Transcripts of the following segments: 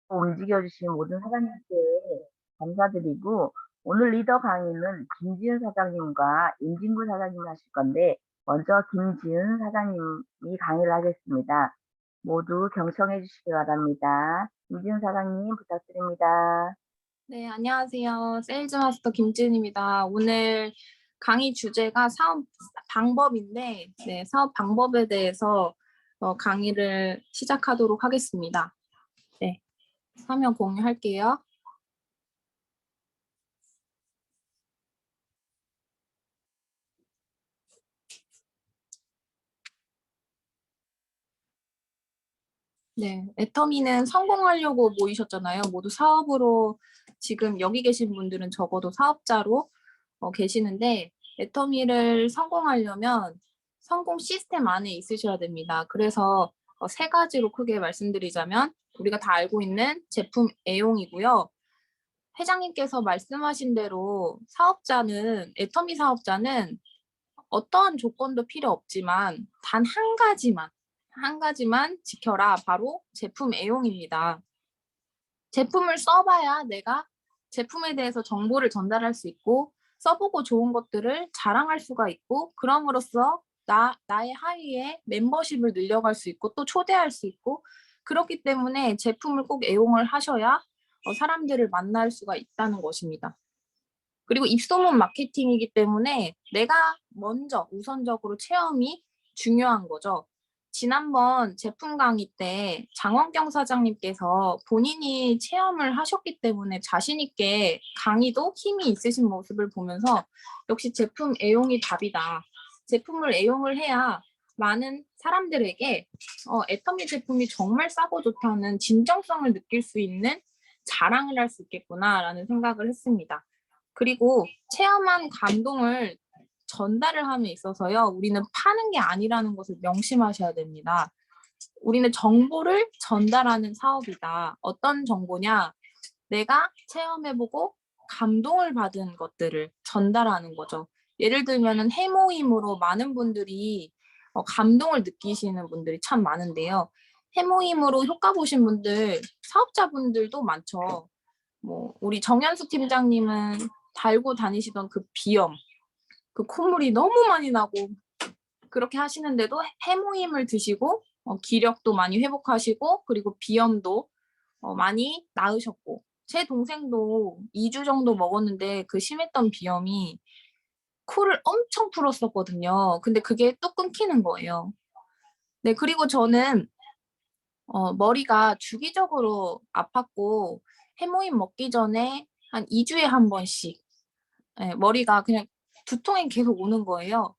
움직여주신 모든 사장님께 감사드리고, 오늘 리더 강의는 김지은 사장님과 임진구 사장님이 하실 건데, 먼저 김지은 사장님이 강의를 하겠습니다. 모두 경청해 주시기 바랍니다. 김지은 사장님 부탁드립니다. 네, 안녕하세요. 세일즈 마스터 김지은입니다. 오늘 강의 주제가 사업 방법인데, 네, 사업 방법에 대해서 강의를 시작하도록 하겠습니다. 네, 화면 공유할게요. 네, 애터미는 성공하려고 모이셨잖아요. 모두 사업으로 지금 여기 계신 분들은 적어도 사업자로 계시는데 애터미를 성공하려면 성공 시스템 안에 있으셔야 됩니다. 그래서 세 가지로 크게 말씀드리자면 우리가 다 알고 있는 제품 애용이고요. 회장님께서 말씀하신 대로 사업자는 애터미 사업자는 어떠한 조건도 필요 없지만 단 한 가지만 지켜라. 바로 제품 애용입니다. 제품을 써봐야 내가 제품에 대해서 정보를 전달할 수 있고 써보고 좋은 것들을 자랑할 수가 있고 그럼으로써 나의 하위에 멤버십을 늘려갈 수 있고 또 초대할 수 있고 그렇기 때문에 제품을 꼭 애용을 하셔야 사람들을 만날 수가 있다는 것입니다. 그리고 입소문 마케팅이기 때문에 내가 먼저 우선적으로 체험이 중요한 거죠. 지난번 제품 강의 때 장원경 사장님께서 본인이 체험을 하셨기 때문에 자신 있게 강의도 힘이 있으신 모습을 보면서 역시 제품 애용이 답이다. 제품을 애용을 해야 많은 사람들에게 애터미 제품이 정말 싸고 좋다는 진정성을 느낄 수 있는 자랑을 할 수 있겠구나라는 생각을 했습니다. 그리고 체험한 감동을 전달을 함에 있어서요. 우리는 파는 게 아니라는 것을 명심하셔야 됩니다. 우리는 정보를 전달하는 사업이다. 어떤 정보냐? 내가 체험해보고 감동을 받은 것들을 전달하는 거죠. 예를 들면 해모임으로 많은 분들이 감동을 느끼시는 분들이 참 많은데요. 해모임으로 효과 보신 분들, 사업자분들도 많죠. 뭐 우리 정현수 팀장님은 달고 다니시던 그 비염, 그 콧물이 너무 많이 나고 그렇게 하시는데도 해모임을 드시고 기력도 많이 회복하시고 그리고 비염도 많이 나으셨고 제 동생도 2주 정도 먹었는데 그 심했던 비염이 코를 엄청 풀었었거든요. 근데 그게 또 끊기는 거예요. 네, 그리고 저는 머리가 주기적으로 아팠고 해모임 먹기 전에 한 2주에 한 번씩 머리가 그냥 두통이 계속 오는 거예요.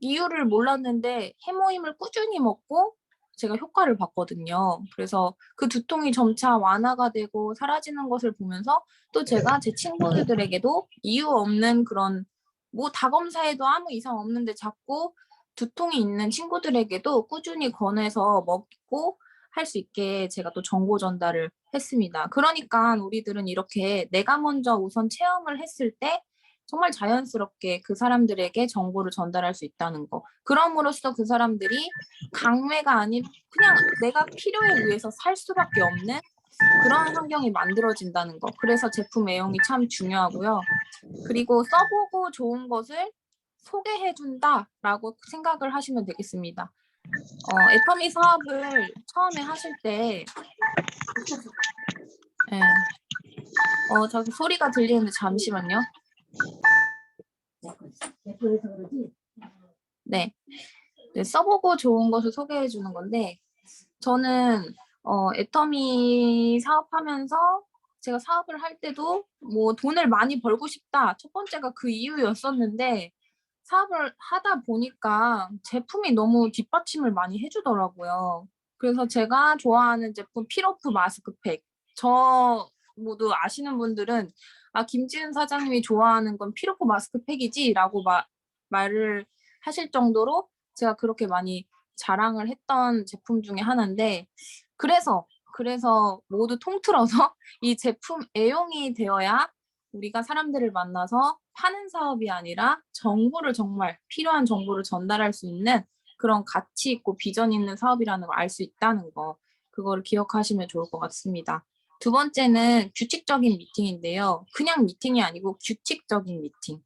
이유를 몰랐는데 해모임을 꾸준히 먹고 제가 효과를 봤거든요. 그래서 그 두통이 점차 완화가 되고 사라지는 것을 보면서 또 제가 제 친구들에게도 이유 없는 그런 뭐 다 검사해도 아무 이상 없는데 자꾸 두통이 있는 친구들에게도 꾸준히 권해서 먹고 할 수 있게 제가 또 정보 전달을 했습니다. 그러니까 우리들은 이렇게 내가 먼저 우선 체험을 했을 때 정말 자연스럽게 그 사람들에게 정보를 전달할 수 있다는 거. 그럼으로써 그 사람들이 강매가 아닌 그냥 내가 필요에 의해서 살 수밖에 없는 그런 환경이 만들어진다는 거. 그래서 제품 애용이 참 중요하고요. 그리고 써보고 좋은 것을 소개해준다라고 생각을 하시면 되겠습니다. 애터미 사업을 처음에 하실 때, 예. 저기 소리가 들리는데 잠시만요. 네. 네, 써보고 좋은 것을 소개해 주는 건데 저는 애터미 사업하면서 제가 사업을 할 때도 뭐 돈을 많이 벌고 싶다. 첫 번째가 그 이유였었는데 사업을 하다 보니까 제품이 너무 뒷받침을 많이 해주더라고요. 그래서 제가 좋아하는 제품 필오프 마스크팩. 저 모두 아시는 분들은 아, 김지은 사장님이 좋아하는 건 필오프 마스크팩이지라고 말을 하실 정도로 제가 그렇게 많이 자랑을 했던 제품 중에 하나인데 그래서 모두 통틀어서 이 제품 애용이 되어야 우리가 사람들을 만나서 파는 사업이 아니라 정보를 정말 필요한 정보를 전달할 수 있는 그런 가치 있고 비전 있는 사업이라는 걸 알 수 있다는 거. 그거를 기억하시면 좋을 것 같습니다. 두 번째는 규칙적인 미팅인데요. 그냥 미팅이 아니고 규칙적인 미팅.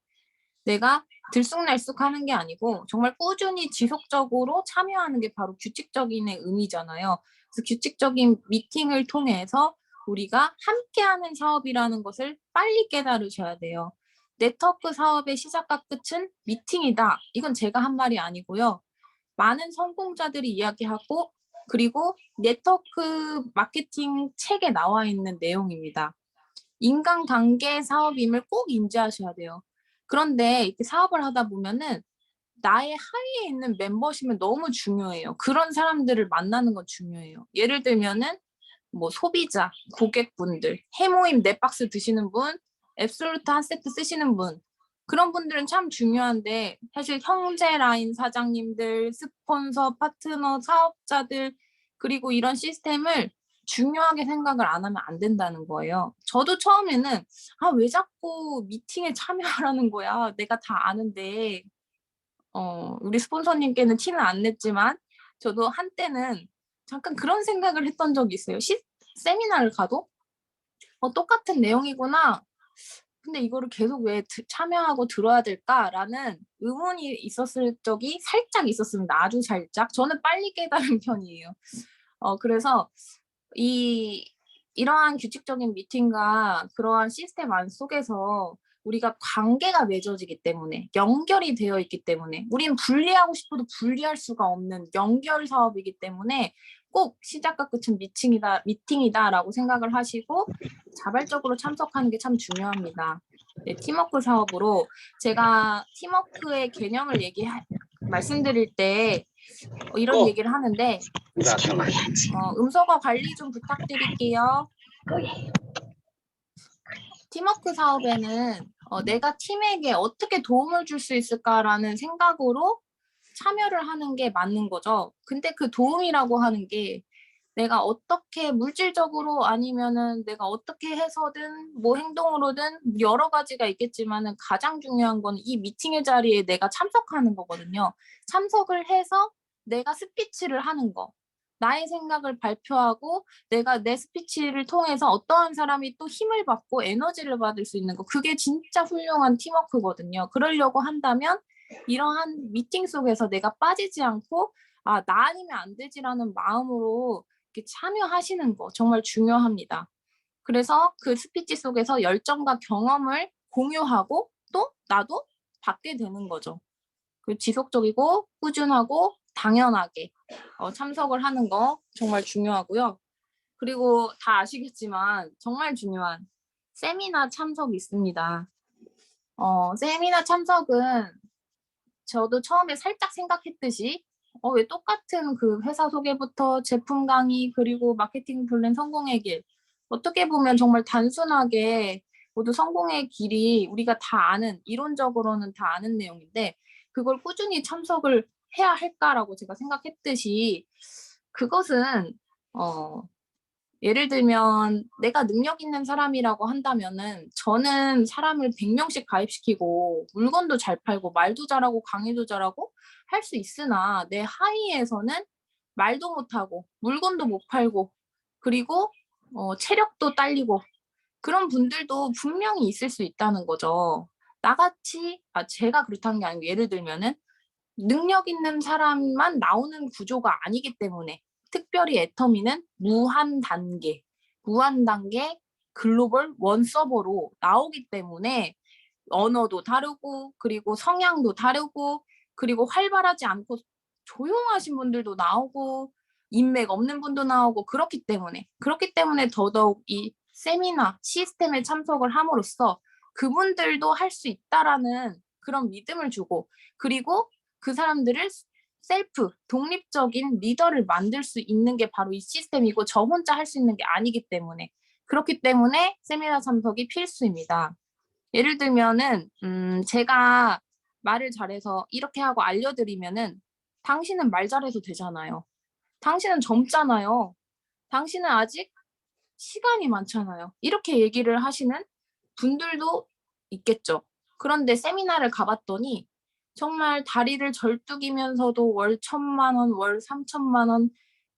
내가 들쑥날쑥 하는 게 아니고 정말 꾸준히 지속적으로 참여하는 게 바로 규칙적인의 의미잖아요. 그래서 규칙적인 미팅을 통해서 우리가 함께하는 사업이라는 것을 빨리 깨달으셔야 돼요. 네트워크 사업의 시작과 끝은 미팅이다. 이건 제가 한 말이 아니고요. 많은 성공자들이 이야기하고 그리고 네트워크 마케팅 책에 나와 있는 내용입니다. 인간관계 사업임을 꼭 인지하셔야 돼요. 그런데 이렇게 사업을 하다 보면은 나의 하위에 있는 멤버십은 너무 중요해요. 그런 사람들을 만나는 건 중요해요. 예를 들면은 뭐 소비자, 고객분들, 해모임 네 박스 드시는 분, 앱솔루트 한 세트 쓰시는 분, 그런 분들은 참 중요한데 사실 형제 라인 사장님들, 스폰서, 파트너, 사업자들 그리고 이런 시스템을 중요하게 생각을 안 하면 안 된다는 거예요. 저도 처음에는 왜 자꾸 미팅에 참여하라는 거야. 내가 다 아는데 우리 스폰서님께는 티는 안 냈지만 저도 한때는 잠깐 그런 생각을 했던 적이 있어요. 세미나를 가도 똑같은 내용이구나. 근데 이거를 계속 왜 참여하고 들어야 될까라는 의문이 있었을 적이 살짝 있었습니다. 아주 살짝. 저는 빨리 깨달은 편이에요. 그래서 이러한 규칙적인 미팅과 그러한 시스템 안 속에서 우리가 관계가 맺어지기 때문에 연결이 되어 있기 때문에 우리는 분리하고 싶어도 분리할 수가 없는 연결 사업이기 때문에 꼭 시작과 끝은 미팅이다라고 생각을 하시고 자발적으로 참석하는 게 참 중요합니다. 네, 팀워크 사업으로 제가 팀워크의 개념을 말씀드릴 때 이런 얘기를 하는데 음소거 관리 좀 부탁드릴게요. 팀워크 사업에는 내가 팀에게 어떻게 도움을 줄 수 있을까라는 생각으로 참여를 하는 게 맞는 거죠. 근데 그 도움이라고 하는 게 내가 어떻게 물질적으로 아니면은 내가 어떻게 해서든 뭐 행동으로든 여러 가지가 있겠지만은 가장 중요한 건 이 미팅의 자리에 내가 참석하는 거거든요. 참석을 해서 내가 스피치를 하는 거. 나의 생각을 발표하고 내가 내 스피치를 통해서 어떠한 사람이 또 힘을 받고 에너지를 받을 수 있는 거. 그게 진짜 훌륭한 팀워크거든요. 그러려고 한다면 이러한 미팅 속에서 내가 빠지지 않고 나 아니면 안 되지라는 마음으로 이렇게 참여하시는 거 정말 중요합니다. 그래서 그 스피치 속에서 열정과 경험을 공유하고 또 나도 받게 되는 거죠. 그 지속적이고 꾸준하고 당연하게 참석을 하는 거 정말 중요하고요. 그리고 다 아시겠지만 정말 중요한 세미나 참석이 있습니다. 세미나 참석은 저도 처음에 살짝 생각했듯이 왜 똑같은 그 회사 소개부터 제품 강의 그리고 마케팅 플랜 성공의 길 어떻게 보면 정말 단순하게 모두 성공의 길이 우리가 다 아는 이론적으로는 다 아는 내용인데 그걸 꾸준히 참석을 해야 할까라고 제가 생각했듯이 그것은 예를 들면 내가 능력 있는 사람이라고 한다면은 저는 사람을 100명씩 가입시키고 물건도 잘 팔고 말도 잘하고 강의도 잘하고 할 수 있으나 내 하위에서는 말도 못하고 물건도 못 팔고 그리고 체력도 딸리고 그런 분들도 분명히 있을 수 있다는 거죠. 나같이 제가 그렇다는 게 아니고 예를 들면은 능력 있는 사람만 나오는 구조가 아니기 때문에 특별히 애터미는 무한 단계 글로벌 원 서버로 나오기 때문에 언어도 다르고 그리고 성향도 다르고 그리고 활발하지 않고 조용하신 분들도 나오고 인맥 없는 분도 나오고 그렇기 때문에 더더욱 이 세미나 시스템에 참석을 함으로써 그분들도 할 수 있다라는 그런 믿음을 주고 그리고 그 사람들을 독립적인 리더를 만들 수 있는 게 바로 이 시스템이고 저 혼자 할 수 있는 게 아니기 때문에 그렇기 때문에 세미나 참석이 필수입니다. 예를 들면은 제가 말을 잘해서 이렇게 하고 알려드리면은 당신은 말 잘해도 되잖아요. 당신은 젊잖아요. 당신은 아직 시간이 많잖아요. 이렇게 얘기를 하시는 분들도 있겠죠. 그런데 세미나를 가봤더니 정말 다리를 절뚝이면서도 월 1,000만 원, 월 3,000만 원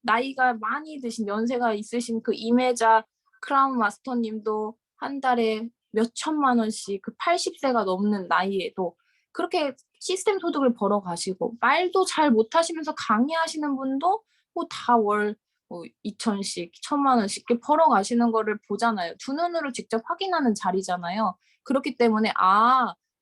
나이가 많이 드신 연세가 있으신 그 이매자 크라운 마스터님도 한 달에 몇 천만 원씩 그 80세가 넘는 나이에도 그렇게 시스템 소득을 벌어 가시고 말도 잘 못하시면서 강의하시는 분도 뭐 다 월 뭐 2천씩, 1천만 원씩 이렇게 벌어 가시는 거를 보잖아요. 두 눈으로 직접 확인하는 자리잖아요. 그렇기 때문에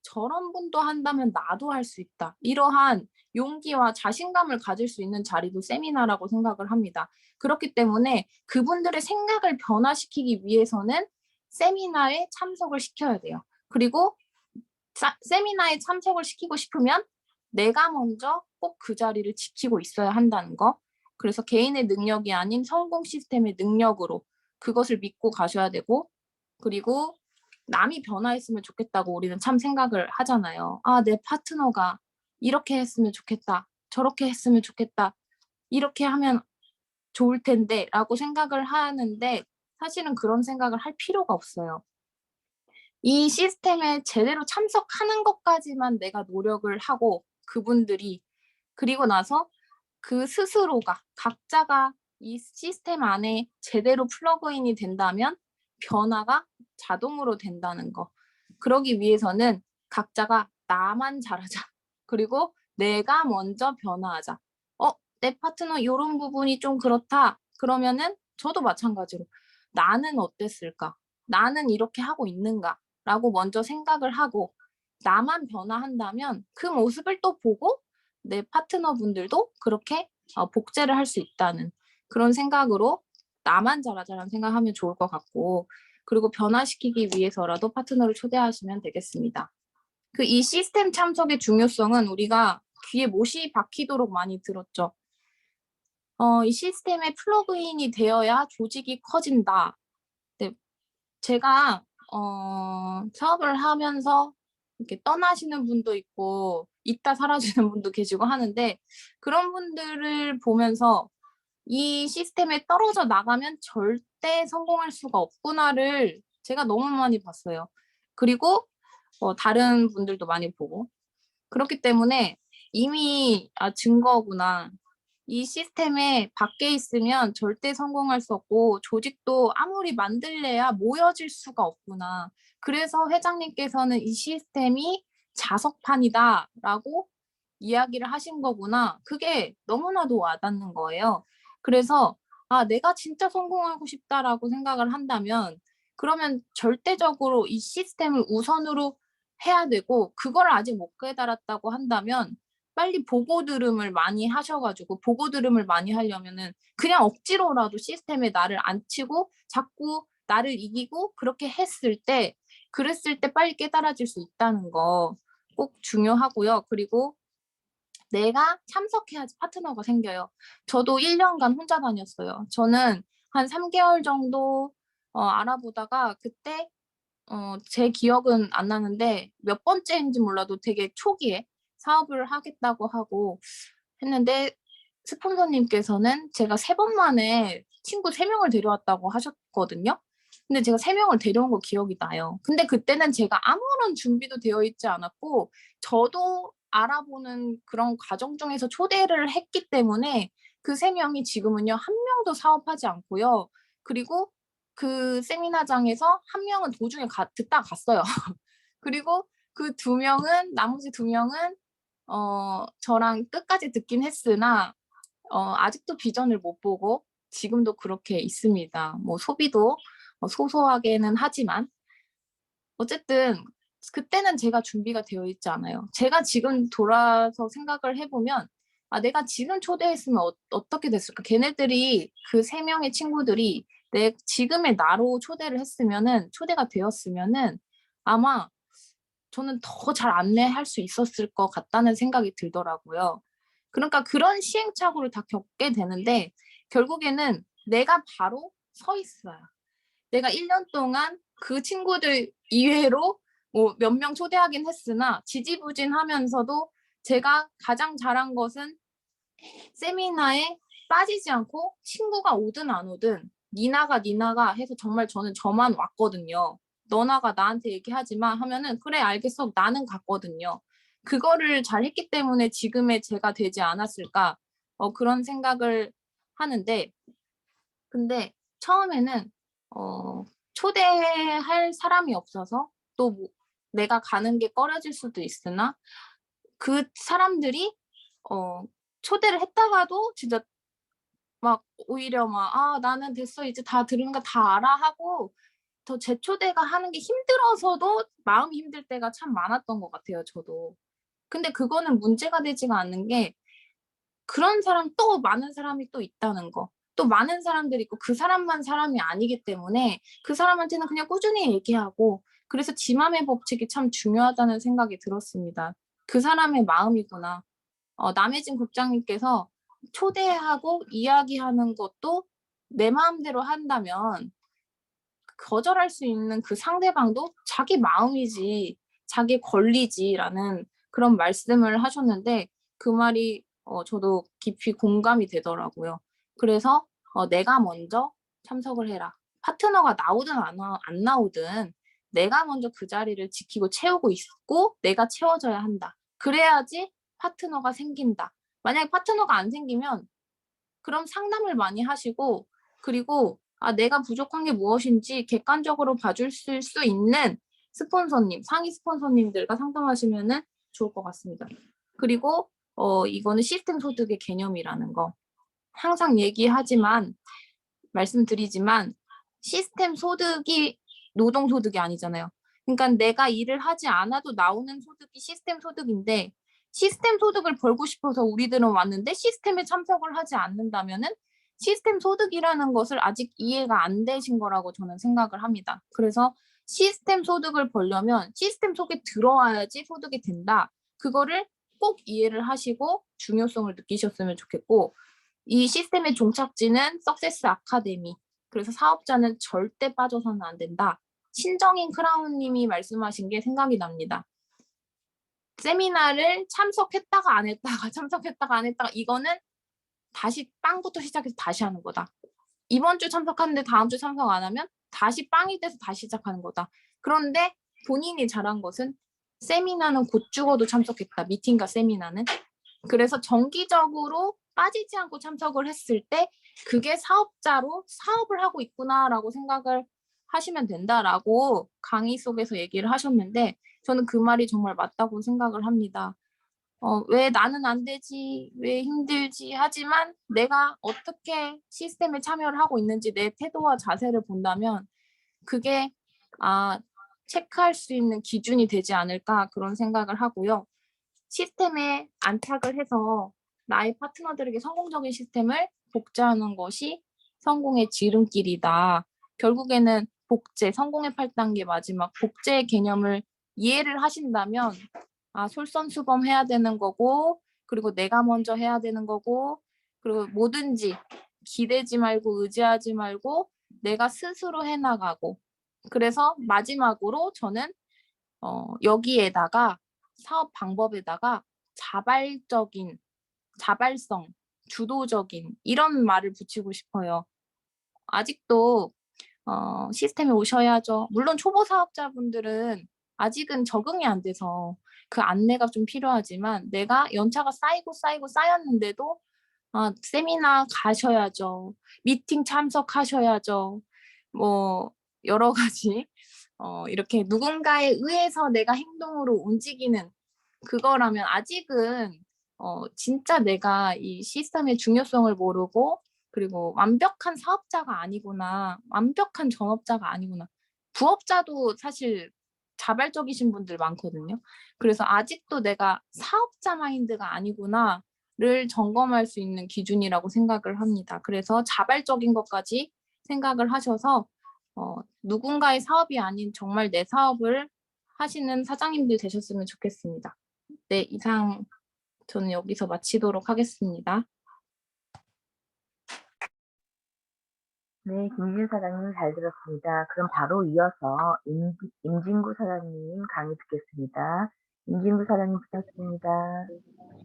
저런 분도 한다면 나도 할 수 있다. 이러한 용기와 자신감을 가질 수 있는 자리도 세미나라고 생각을 합니다. 그렇기 때문에 그분들의 생각을 변화시키기 위해서는 세미나에 참석을 시켜야 돼요. 그리고 세미나에 참석을 시키고 싶으면 내가 먼저 꼭 그 자리를 지키고 있어야 한다는 거. 그래서 개인의 능력이 아닌 성공 시스템의 능력으로 그것을 믿고 가셔야 되고, 그리고 남이 변화했으면 좋겠다고 우리는 참 생각을 하잖아요. 내 파트너가 이렇게 했으면 좋겠다. 저렇게 했으면 좋겠다. 이렇게 하면 좋을 텐데 라고 생각을 하는데 사실은 그런 생각을 할 필요가 없어요. 이 시스템에 제대로 참석하는 것까지만 내가 노력을 하고 그분들이 그리고 나서 그 스스로가 각자가 이 시스템 안에 제대로 플러그인이 된다면 변화가 자동으로 된다는 거. 그러기 위해서는 각자가 나만 잘하자. 그리고 내가 먼저 변화하자. 내 파트너 이런 부분이 좀 그렇다. 그러면은 저도 마찬가지로 나는 어땠을까? 나는 이렇게 하고 있는가? 라고 먼저 생각을 하고 나만 변화한다면 그 모습을 또 보고 내 파트너분들도 그렇게 복제를 할 수 있다는 그런 생각으로 나만 잘하자라는 생각하면 좋을 것 같고 그리고 변화시키기 위해서라도 파트너를 초대하시면 되겠습니다. 이 시스템 참석의 중요성은 우리가 귀에 못이 박히도록 많이 들었죠. 이 시스템에 플러그인이 되어야 조직이 커진다. 네, 제가 사업을 하면서 이렇게 떠나시는 분도 있고 있다 사라지는 분도 계시고 하는데 그런 분들을 보면서 이 시스템에 떨어져 나가면 절대 성공할 수가 없구나를 제가 너무 많이 봤어요. 그리고 다른 분들도 많이 보고 그렇기 때문에 이미 증거구나. 이 시스템에 밖에 있으면 절대 성공할 수 없고 조직도 아무리 만들래야 모여질 수가 없구나. 그래서 회장님께서는 이 시스템이 자석판이다라고 이야기를 하신 거구나. 그게 너무나도 와닿는 거예요. 그래서 내가 진짜 성공하고 싶다라고 생각을 한다면 그러면 절대적으로 이 시스템을 우선으로 해야 되고 그걸 아직 못 깨달았다고 한다면 빨리 보고 들음을 많이 하셔가지고 보고 들음을 많이 하려면은 그냥 억지로라도 시스템에 나를 앉히고 자꾸 나를 이기고 그렇게 그랬을 때 빨리 깨달아질 수 있다는 거 꼭 중요하고요. 그리고 내가 참석해야지 파트너가 생겨요. 저도 1년간 혼자 다녔어요. 저는 한 3개월 정도 알아보다가 그때 제 기억은 안 나는데 몇 번째인지 몰라도 되게 초기에 사업을 하겠다고 하고 했는데 스폰서님께서는 제가 3번 만에 친구 3명을 데려왔다고 하셨거든요. 근데 제가 3명을 데려온 거 기억이 나요. 근데 그때는 제가 아무런 준비도 되어 있지 않았고 저도 알아보는 그런 과정 중에서 초대를 했기 때문에 그 3명이 지금은요 한 명도 사업하지 않고요. 그리고 그 세미나장에서 한 명은 도중에 듣다 갔어요. 그리고 그 나머지 2명은 저랑 끝까지 듣긴 했으나 아직도 비전을 못 보고 지금도 그렇게 있습니다. 뭐 소비도 소소하게는 하지만 어쨌든 그때는 제가 준비가 되어 있지 않아요. 제가 지금 돌아서 생각을 해보면 내가 지금 초대했으면 어떻게 됐을까? 걔네들이 그 3명의 친구들이 내 지금의 나로 초대가 되었으면은 아마 저는 더 잘 안내할 수 있었을 것 같다는 생각이 들더라고요. 그러니까 그런 시행착오를 다 겪게 되는데 결국에는 내가 바로 서 있어요. 내가 1년 동안 그 친구들 이외로 뭐 몇 명 초대하긴 했으나 지지부진하면서도 제가 가장 잘한 것은 세미나에 빠지지 않고 친구가 오든 안 오든 니나가 해서 정말 저는 저만 왔거든요. 너나가 나한테 얘기하지 마 하면은 그래 알겠어 나는 갔거든요. 그거를 잘 했기 때문에 지금의 제가 되지 않았을까 그런 생각을 하는데, 근데 처음에는 초대할 사람이 없어서 또 내가 가는 게 꺼려질 수도 있으나 그 사람들이 초대를 했다가도 진짜 막 오히려 막 나는 됐어 이제 다 들은 거 다 알아 하고 더 재초대가 하는 게 힘들어서도 마음이 힘들 때가 참 많았던 것 같아요, 저도. 근데 그거는 문제가 되지가 않는 게 그런 사람 또 많은 사람이 또 있다는 거. 또 많은 사람들이 있고 그 사람만 사람이 아니기 때문에 그 사람한테는 그냥 꾸준히 얘기하고 그래서 지맘의 법칙이 참 중요하다는 생각이 들었습니다. 그 사람의 마음이구나. 남해진 국장님께서 초대하고 이야기하는 것도 내 마음대로 한다면 거절할 수 있는 그 상대방도 자기 마음이지, 자기 권리지라는 그런 말씀을 하셨는데 그 말이 저도 깊이 공감이 되더라고요. 그래서 내가 먼저 참석을 해라. 파트너가 나오든 안 나오든 내가 먼저 그 자리를 지키고 채우고 있고 내가 채워져야 한다. 그래야지 파트너가 생긴다. 만약에 파트너가 안 생기면 그럼 상담을 많이 하시고 그리고 내가 부족한 게 무엇인지 객관적으로 봐줄 수 있는 스폰서님, 상위 스폰서님들과 상담하시면은 좋을 것 같습니다. 그리고 이거는 시스템 소득의 개념이라는 거 항상 말씀드리지만 시스템 소득이 노동 소득이 아니잖아요. 그러니까 내가 일을 하지 않아도 나오는 소득이 시스템 소득인데 시스템 소득을 벌고 싶어서 우리들은 왔는데 시스템에 참석을 하지 않는다면은 시스템 소득이라는 것을 아직 이해가 안 되신 거라고 저는 생각을 합니다. 그래서 시스템 소득을 벌려면 시스템 속에 들어와야지 소득이 된다. 그거를 꼭 이해를 하시고 중요성을 느끼셨으면 좋겠고 이 시스템의 종착지는 석세스 아카데미. 그래서 사업자는 절대 빠져서는 안 된다. 신정인 크라운님이 말씀하신 게 생각이 납니다. 세미나를 참석했다가 안 했다가 참석했다가 안 했다가 이거는 다시 빵부터 시작해서 다시 하는 거다. 이번 주 참석하는데 다음 주 참석 안 하면 다시 빵이 돼서 다시 시작하는 거다. 그런데 본인이 잘한 것은 세미나는 곧 죽어도 참석했다. 미팅과 세미나는. 그래서 정기적으로 빠지지 않고 참석을 했을 때 그게 사업자로 사업을 하고 있구나라고 생각을 하시면 된다라고 강의 속에서 얘기를 하셨는데 저는 그 말이 정말 맞다고 생각을 합니다. 왜 나는 안 되지, 왜 힘들지 하지만 내가 어떻게 시스템에 참여를 하고 있는지 내 태도와 자세를 본다면 그게 체크할 수 있는 기준이 되지 않을까 그런 생각을 하고요. 시스템에 안착을 해서 나의 파트너들에게 성공적인 시스템을 복제하는 것이 성공의 지름길이다. 결국에는 복제, 성공의 8단계 마지막 복제의 개념을 이해를 하신다면 솔선수범해야 되는 거고 그리고 내가 먼저 해야 되는 거고 그리고 뭐든지 기대지 말고 의지하지 말고 내가 스스로 해나가고 그래서 마지막으로 저는 여기에다가 사업 방법에다가 자발성, 주도적인 이런 말을 붙이고 싶어요. 아직도 시스템에 오셔야죠. 물론 초보 사업자분들은 아직은 적응이 안 돼서 그 안내가 좀 필요하지만 내가 연차가 쌓이고 쌓였는데도 세미나 가셔야죠. 미팅 참석하셔야죠. 뭐 여러 가지 이렇게 누군가에 의해서 내가 행동으로 움직이는 그거라면 아직은 진짜 내가 이 시스템의 중요성을 모르고 그리고 완벽한 사업자가 아니구나, 완벽한 전업자가 아니구나. 부업자도 사실 자발적이신 분들 많거든요. 그래서 아직도 내가 사업자 마인드가 아니구나를 점검할 수 있는 기준이라고 생각을 합니다. 그래서 자발적인 것까지 생각을 하셔서 누군가의 사업이 아닌 정말 내 사업을 하시는 사장님들 되셨으면 좋겠습니다. 네, 이상 저는 여기서 마치도록 하겠습니다. 네, 김진 사장님 잘 들었습니다. 그럼 바로 이어서 임진구 사장님 강의 듣겠습니다. 임진구 사장님 부탁드립니다.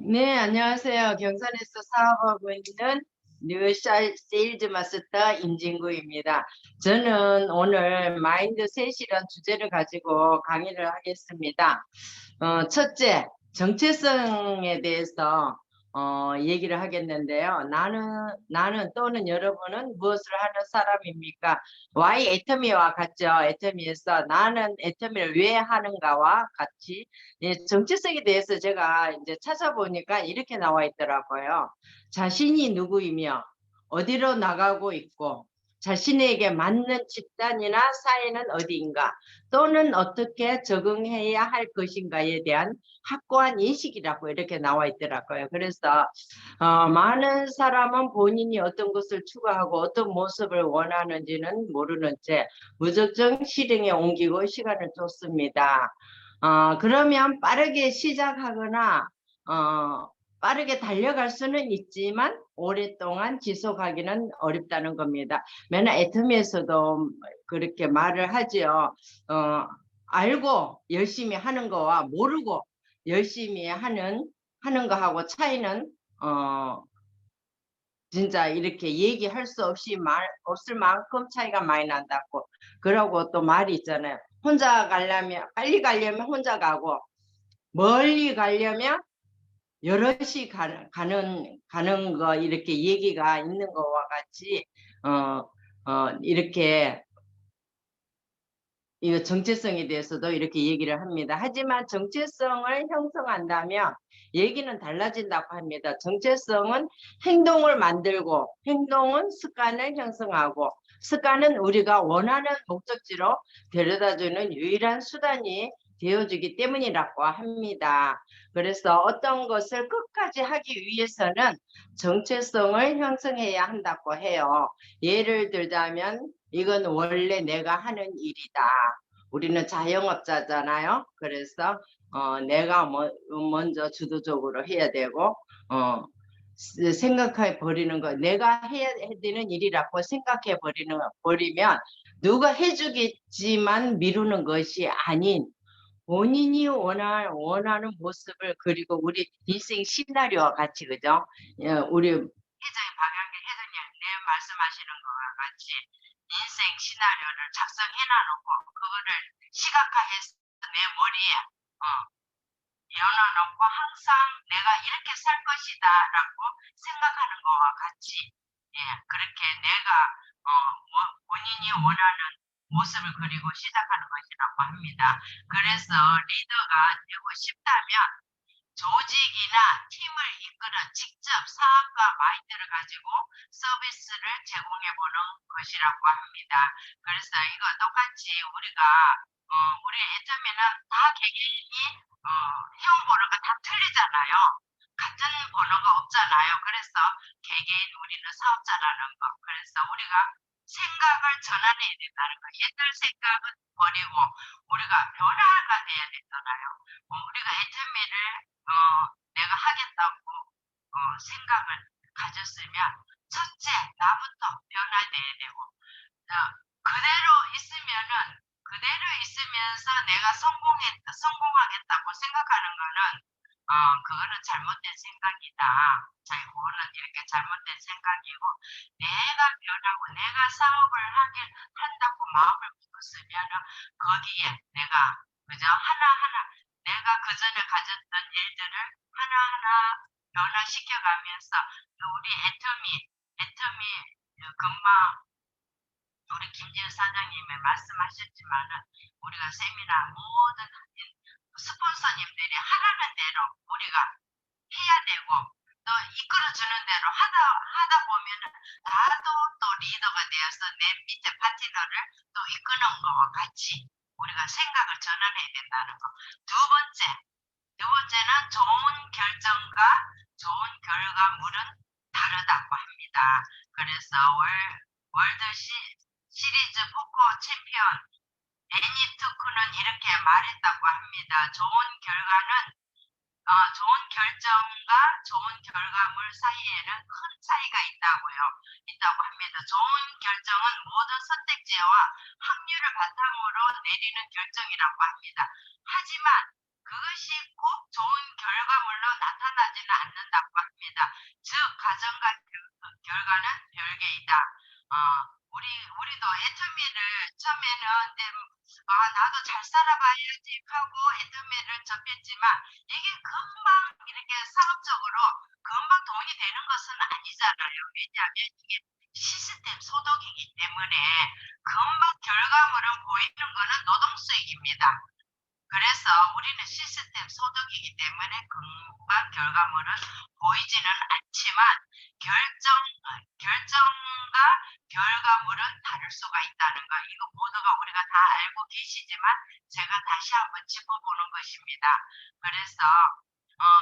네, 안녕하세요. 경산에서 사업하고 있는 뉴 세일즈 마스터 임진구입니다. 저는 오늘 마인드셋이라는 주제를 가지고 강의를 하겠습니다. 첫째, 정체성에 대해서 얘기를 하겠는데요. 나는 또는 여러분은 무엇을 하는 사람입니까? Y 애터미와 같죠. 애터미에서 나는 애터미를 왜 하는가와 같이 정체성에 대해서 제가 이제 찾아보니까 이렇게 나와 있더라고요. 자신이 누구이며 어디로 나가고 있고 자신에게 맞는 집단이나 사회는 어디인가 또는 어떻게 적응해야 할 것인가에 대한 확고한 인식이라고 이렇게 나와 있더라고요. 그래서 많은 사람은 본인이 어떤 것을 추구하고 어떤 모습을 원하는지는 모르는 채 무작정 실행에 옮기고 시간을 쫓습니다. 그러면 빠르게 시작하거나 빠르게 달려갈 수는 있지만 오랫동안 지속하기는 어렵다는 겁니다. 맨날 애터미에서도 그렇게 말을 하죠. 알고 열심히 하는 거와 모르고 열심히 하는 거하고 차이는 진짜 이렇게 얘기할 수 없이 없을 만큼 차이가 많이 난다고. 그러고 또 말이 있잖아요. 혼자 가려면 빨리 가려면 혼자 가고 멀리 가려면 여럿이 가는 거 이렇게 얘기가 있는 거와 같이 이렇게 이 정체성에 대해서도 이렇게 얘기를 합니다. 하지만 정체성을 형성한다면 얘기는 달라진다고 합니다. 정체성은 행동을 만들고 행동은 습관을 형성하고 습관은 우리가 원하는 목적지로 데려다주는 유일한 수단이 되어주기 때문이라고 합니다. 그래서 어떤 것을 끝까지 하기 위해서는 정체성을 형성해야 한다고 해요. 예를 들자면 이건 원래 내가 하는 일이다. 우리는 자영업자잖아요. 그래서 내가 먼저 주도적으로 해야 되고 생각해 버리는 거 내가 해야 되는 일이라고 생각해 버리면 누가 해주겠지만 미루는 것이 아닌 본인이 원하는 모습을 그리고 우리 인생 시나리오와 같이 그죠? 우리 회장이 박영길 회장님 말씀하시는 것과 같이 인생 시나리오를 작성해 놔놓고 그거를 시각화해서 내 머리에 열어놓고 항상 내가 이렇게 살 것이다라고 생각하는 것과 같이 그렇게 내가 본인이 원하는 모습을 그리고 시작하는 것이라고 합니다. 그래서 리더가 되고 싶다면 조직이나 팀을 이끌어 직접 사업과 마인드를 가지고 서비스를 제공해 보는 것이라고 합니다. 그래서 이거 똑같이 우리가 우리 애터미는 다 개개인이 해온 번호가 다 틀리잖아요. 같은 번호가 없잖아요. 그래서 개개인 우리는 사업자라는 거. 그래서 우리가 생각을 전환해야 된다는 거. 옛날 생각은 버리고 우리가 변화가 돼야 되잖아요. 우리가 애터미를 내가 하겠다고 생각을 가졌으면 첫째 나부터 변화돼야 되고 그대로 있으면서 내가 성공하겠다고 생각하는 거는 그거는 잘못된 생각이다. 그거는 이렇게 잘못된 생각이고 내가 변하고 내가 사업을 한다고 마음을 먹었으면 거기에 내가 그저 하나하나 내가 그전에 가졌던 일들을 하나하나 변화시켜가면서 우리 애터미 금방 우리 김지은 사장님이 말씀하셨지만은 우리가 세미나 모든 스폰서님들이 하라는 대로 우리가 해야 되고 또 이끌어주는 대로 하다 보면은 나도 또 리더가 되어서 내 밑에 파트너를 또 이끄는 거와 같이 우리가 생각을 전환해야 된다는 거. 두 번째는 좋은 결정과 좋은 결과물은 다르다고 합니다. 그래서 월드 시리즈 포커 챔피언 애니투크는 이렇게 말했다고 합니다. 좋은 결정과 좋은 결과물 사이에는 큰 차이가 있다고 합니다. 좋은 결정은 모든 선택지와 확률을 바탕으로 내리는 결정이라고 합니다. 하지만 그것이 꼭 좋은 결과물로 나타나지는 않는다고 합니다. 즉 가정과 결과는 별개이다. 우리도 애터미를 처음에는 나도 잘 살아봐야지 하고 애터미를 접했지만 이게 금방 이렇게 사업적으로 금방 돈이 되는 것은 아니잖아요. 왜냐하면 이게 시스템 소득이기 때문에 금방 결과물은 보이는 거는 노동수익입니다. 그래서 우리는 시스템 소득이기 때문에 금방 결과물은 보이지는 않지만 결정과 결과물은 다를 수가 있다는 거. 이거 모두가 우리가 다 알고 계시지만 제가 다시 한번 짚어보는 것입니다. 그래서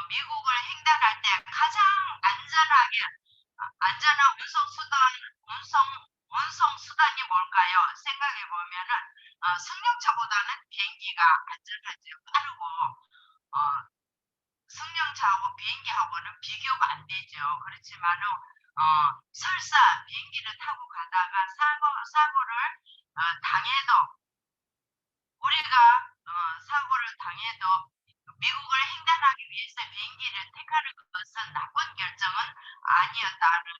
미국을 횡단할 때 가장 안전하게 안전한 운송 수단이 뭘까요? 생각해 보면은 승용차보다는 비행기가 안전하죠. 빠르고 어, 승용차하고 비행기하고는 비교가 안 되죠. 그렇지만은 설사 비행기를 타고 가다가 사고를 당해도 우리가 사고를 당해도 미국을 횡단하기 위해서 비행기를 택하는 것은 나쁜 결정은 아니었다는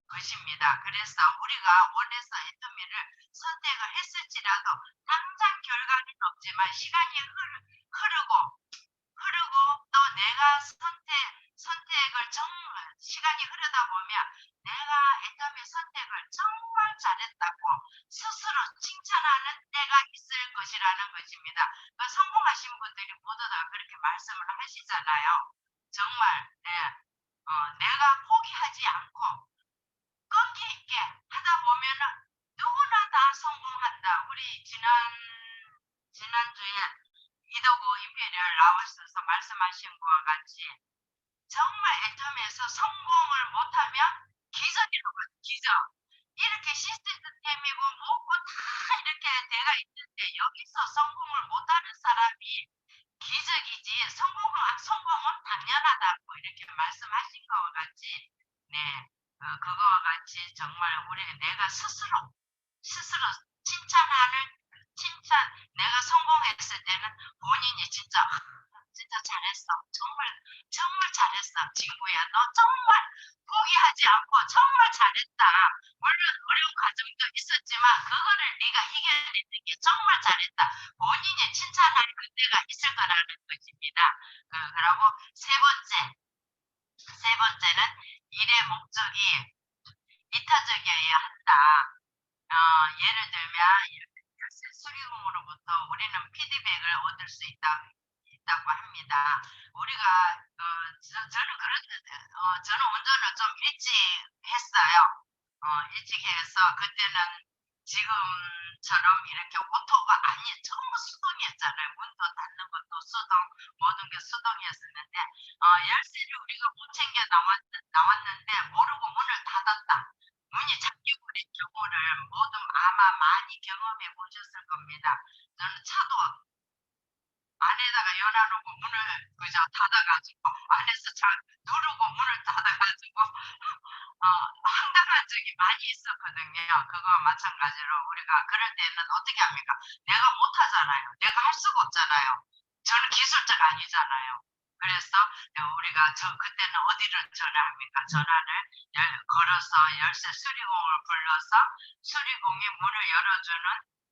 것입니다. 그래서 우리가 원해서 애터미를 선택을 했을지라도 당장 결과는 없지만 시간이 흐르고 또 내가 선택을 정말 시간이 흐르다 보면 내가 애터미 선택을 정말 잘했다고 스스로 칭찬하는 때가 있을 것이라는 것입니다. 성공하신 분들이 모두 다 그렇게 말씀을 하시잖아요. 정말 내가 포기하지 않고 끈기 있게 하다 보면은 누구나 다 성공한다. 우리 지난주에 이도구 임페리얼 라오스에서 말씀하신 것과 같이 정말 애텀에서 성공을 못하면 기적이라고 해요. 기적. 이렇게 시스템이고 뭐고 다 이렇게 돼가 있는데 여기서 성공을 못하는 사람이 기적이지 성공은 당연하다고 이렇게 말씀하신 것과 같이 네 그거와 같이 정말 우리 내가 스스로 칭찬하는 칭찬 내가 성공했을 때는 본인이 진짜 잘했어 정말 잘했어 친구야 너 정말 포기하지 않고 정말 잘했다 물론 어려운 과정도 있었지만 그거를 네가 이겨내는 게 정말 잘했다 본인이 칭찬할 그때가 있을 거라는 것입니다. 그리고 세 번째는 일의 목적이 이타적이어야 한다. 예를 들면 수리공으로부터 우리는 피드백을 얻을 수 있다고 합니다. 우리가 저는 운전을 좀 일찍 했어요. 일찍 해서 그때는 지금처럼 이렇게 오토가 아니에요. 전부 수동이었잖아요. 문도 닫는 것도 수동, 모든 게 수동이었었는데 열쇠를 우리가 못 챙겨 나왔는데 모르고 문을 닫았다. 문이 잠겨버린 경우를 모두 아마 많이 경험해 보셨을 겁니다. 저는 차도 안에다가 열어놓고 문을 그저 닫아가지고 안에서 누르고 문을 닫아가지고 황당한 적이 많이 있었거든요. 그거와 마찬가지로 우리가 그럴 때는 어떻게 합니까? 내가 못하잖아요. 내가 할 수가 없잖아요. 저는 기술자가 아니잖아요. 그래서 우리가 그때는 어디를 전화합니까? 전화를 걸어서 열쇠 수리공을 불러서 수리공이 문을 열어주는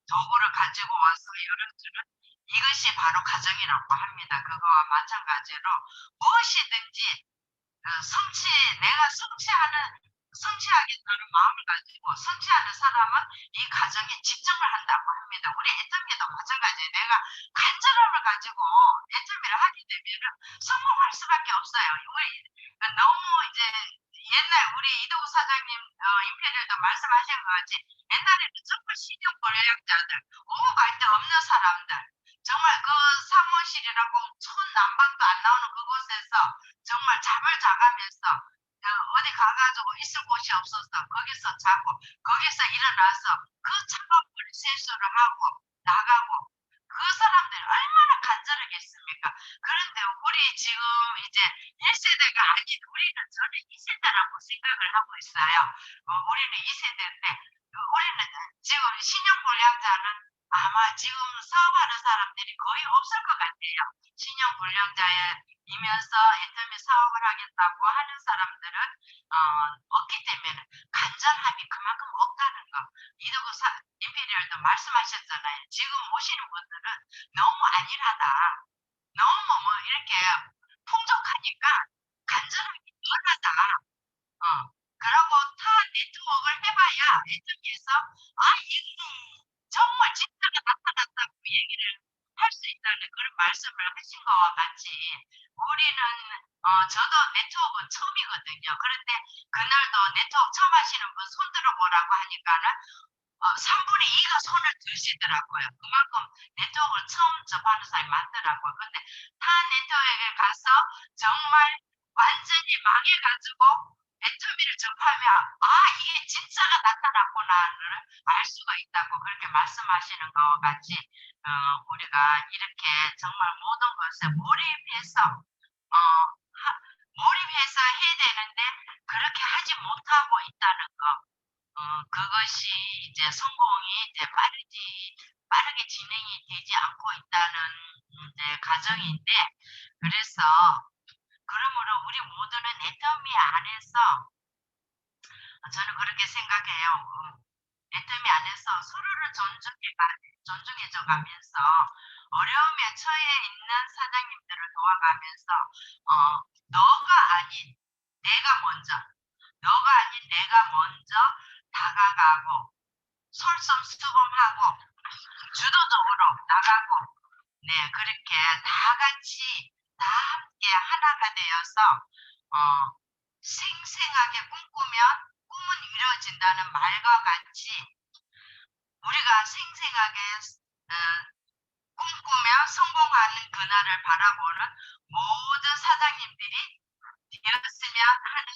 도구를 가지고 와서 열어주는 이것이 바로 가정이라고 합니다. 그거와 마찬가지로 무엇이든지 내가 성취하겠다는 마음을 가지고 성취하는 사람은 이 가정에 집중을 한다고 합니다. 우리 애터미도 마찬가지예요. 내가 간절함을 가지고 애터미를 하게 되면 성공할 수밖에 없어요. 너무 이제 옛날 우리 이도우 사장님 임페리얼도 말씀하신 것 같이 옛날에는 정말 신용불량자들 오고 갈 데 없는 사람들 정말 그 사무실이라고 난방도 안 나오는 그곳에서 정말 잠을 자가면서 어디 가가지고 있을 곳이 없어서 거기서 자고 거기서 일어나서 그 차가운 물에 세수를 하고 나가고 그 사람들 얼마나 간절하겠습니까? 그런데 우리 지금 이제 1세대가 아닌 저는 2세대라고 생각을 하고 있어요. 우리는 2세대인데 우리는 지금 신용불량자는 아마 지금 사업하는 사람들이 거의 없을 것 같아요. 신용 불량자이면서 애터미 사업을 하겠다고 하는 사람들은 없기 때문에 간절함이 그만큼 없다는 거. 이두구 임페리얼도 말씀하셨잖아요. 지금 오시는 분들은 너무 안일하다. 너무 뭐 이렇게 풍족하니까 간절함이 덜하다. 어. 그러고 타 네트워크를 해봐야 애터미에서 이게 정말 진짜가 나타났다고 얘기를 할 수 있다는 그런 말씀을 하신 거와 같이 우리는 저도 네트워크 처음이거든요. 그런데 그날도 네트워크 처음 하시는 분 손 들어보라고 하니까는 3분의 2가 손을 드시더라고요. 그만큼 네트워크를 처음 접하는 사람이 많더라고요. 근데 타 네트워크에 가서 정말 완전히 망해가지고 애터미를 접하면 이게 진짜가 나타났구나를 알 수가 있다고 그렇게 말씀하시는 것과 같이 우리가 이렇게 정말 모든 것에 몰입해서 해야 되는데 그렇게 하지 못하고 있다는 거. 그것이 이제 성공이 이제 빠르게 진행이 되지 않고 있다는 이제 가정인데, 그래서 그러므로 우리 모두는 애터미 안에서 저는 그렇게 생각해요. 애터미 안에서 서로를 존중해줘 가면서 어려움에 처해 있는 사장님들을 도와가면서 너가 아닌 내가 먼저 다가가고 솔선수범하고 주도적으로 나가고 그렇게 다 같이 다 함께 하나가 되어서 생생하게 꿈꾸면 꿈은 이루어진다는 말과 같이 우리가 생생하게 꿈꾸며 성공하는 그날을 바라보는 모든 사장님들이 되었으면 하는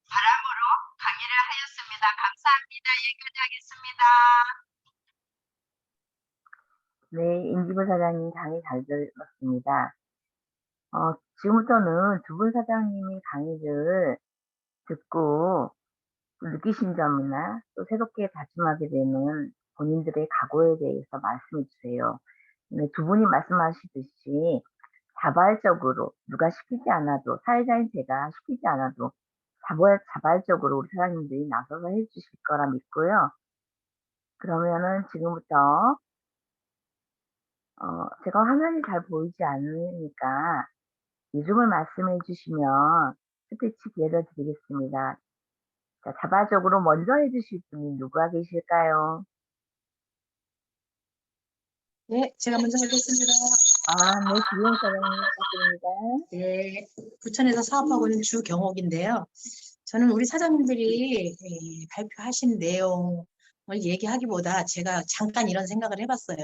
바람으로 강의를 하였습니다. 감사합니다. 여기까지 하겠습니다. 네, 임진구 사장님 강의 잘 들었습니다. 지금부터는 두 분 사장님이 강의를 듣고 느끼신 점이나 또 새롭게 다짐하게 되는 본인들의 각오에 대해서 말씀해 주세요. 네, 두 분이 말씀하시듯이 자발적으로 누가 시키지 않아도 사회자인 제가 시키지 않아도 자발적으로 우리 사장님들이 나서서 해 주실 거라 믿고요. 그러면은 지금부터 제가 화면이 잘 보이지 않으니까 이름을 말씀해 주시면 스피치 기회를 드리겠습니다. 자, 자발적으로 먼저 해 주실 분이 누가 계실까요? 네, 제가 먼저 하겠습니다. 네, 주영 사장님 부탁드립니다. 네, 부천에서 사업하고 있는 주경옥인데요. 저는 우리 사장님들이 발표하신 내용을 얘기하기보다 제가 잠깐 이런 생각을 해봤어요.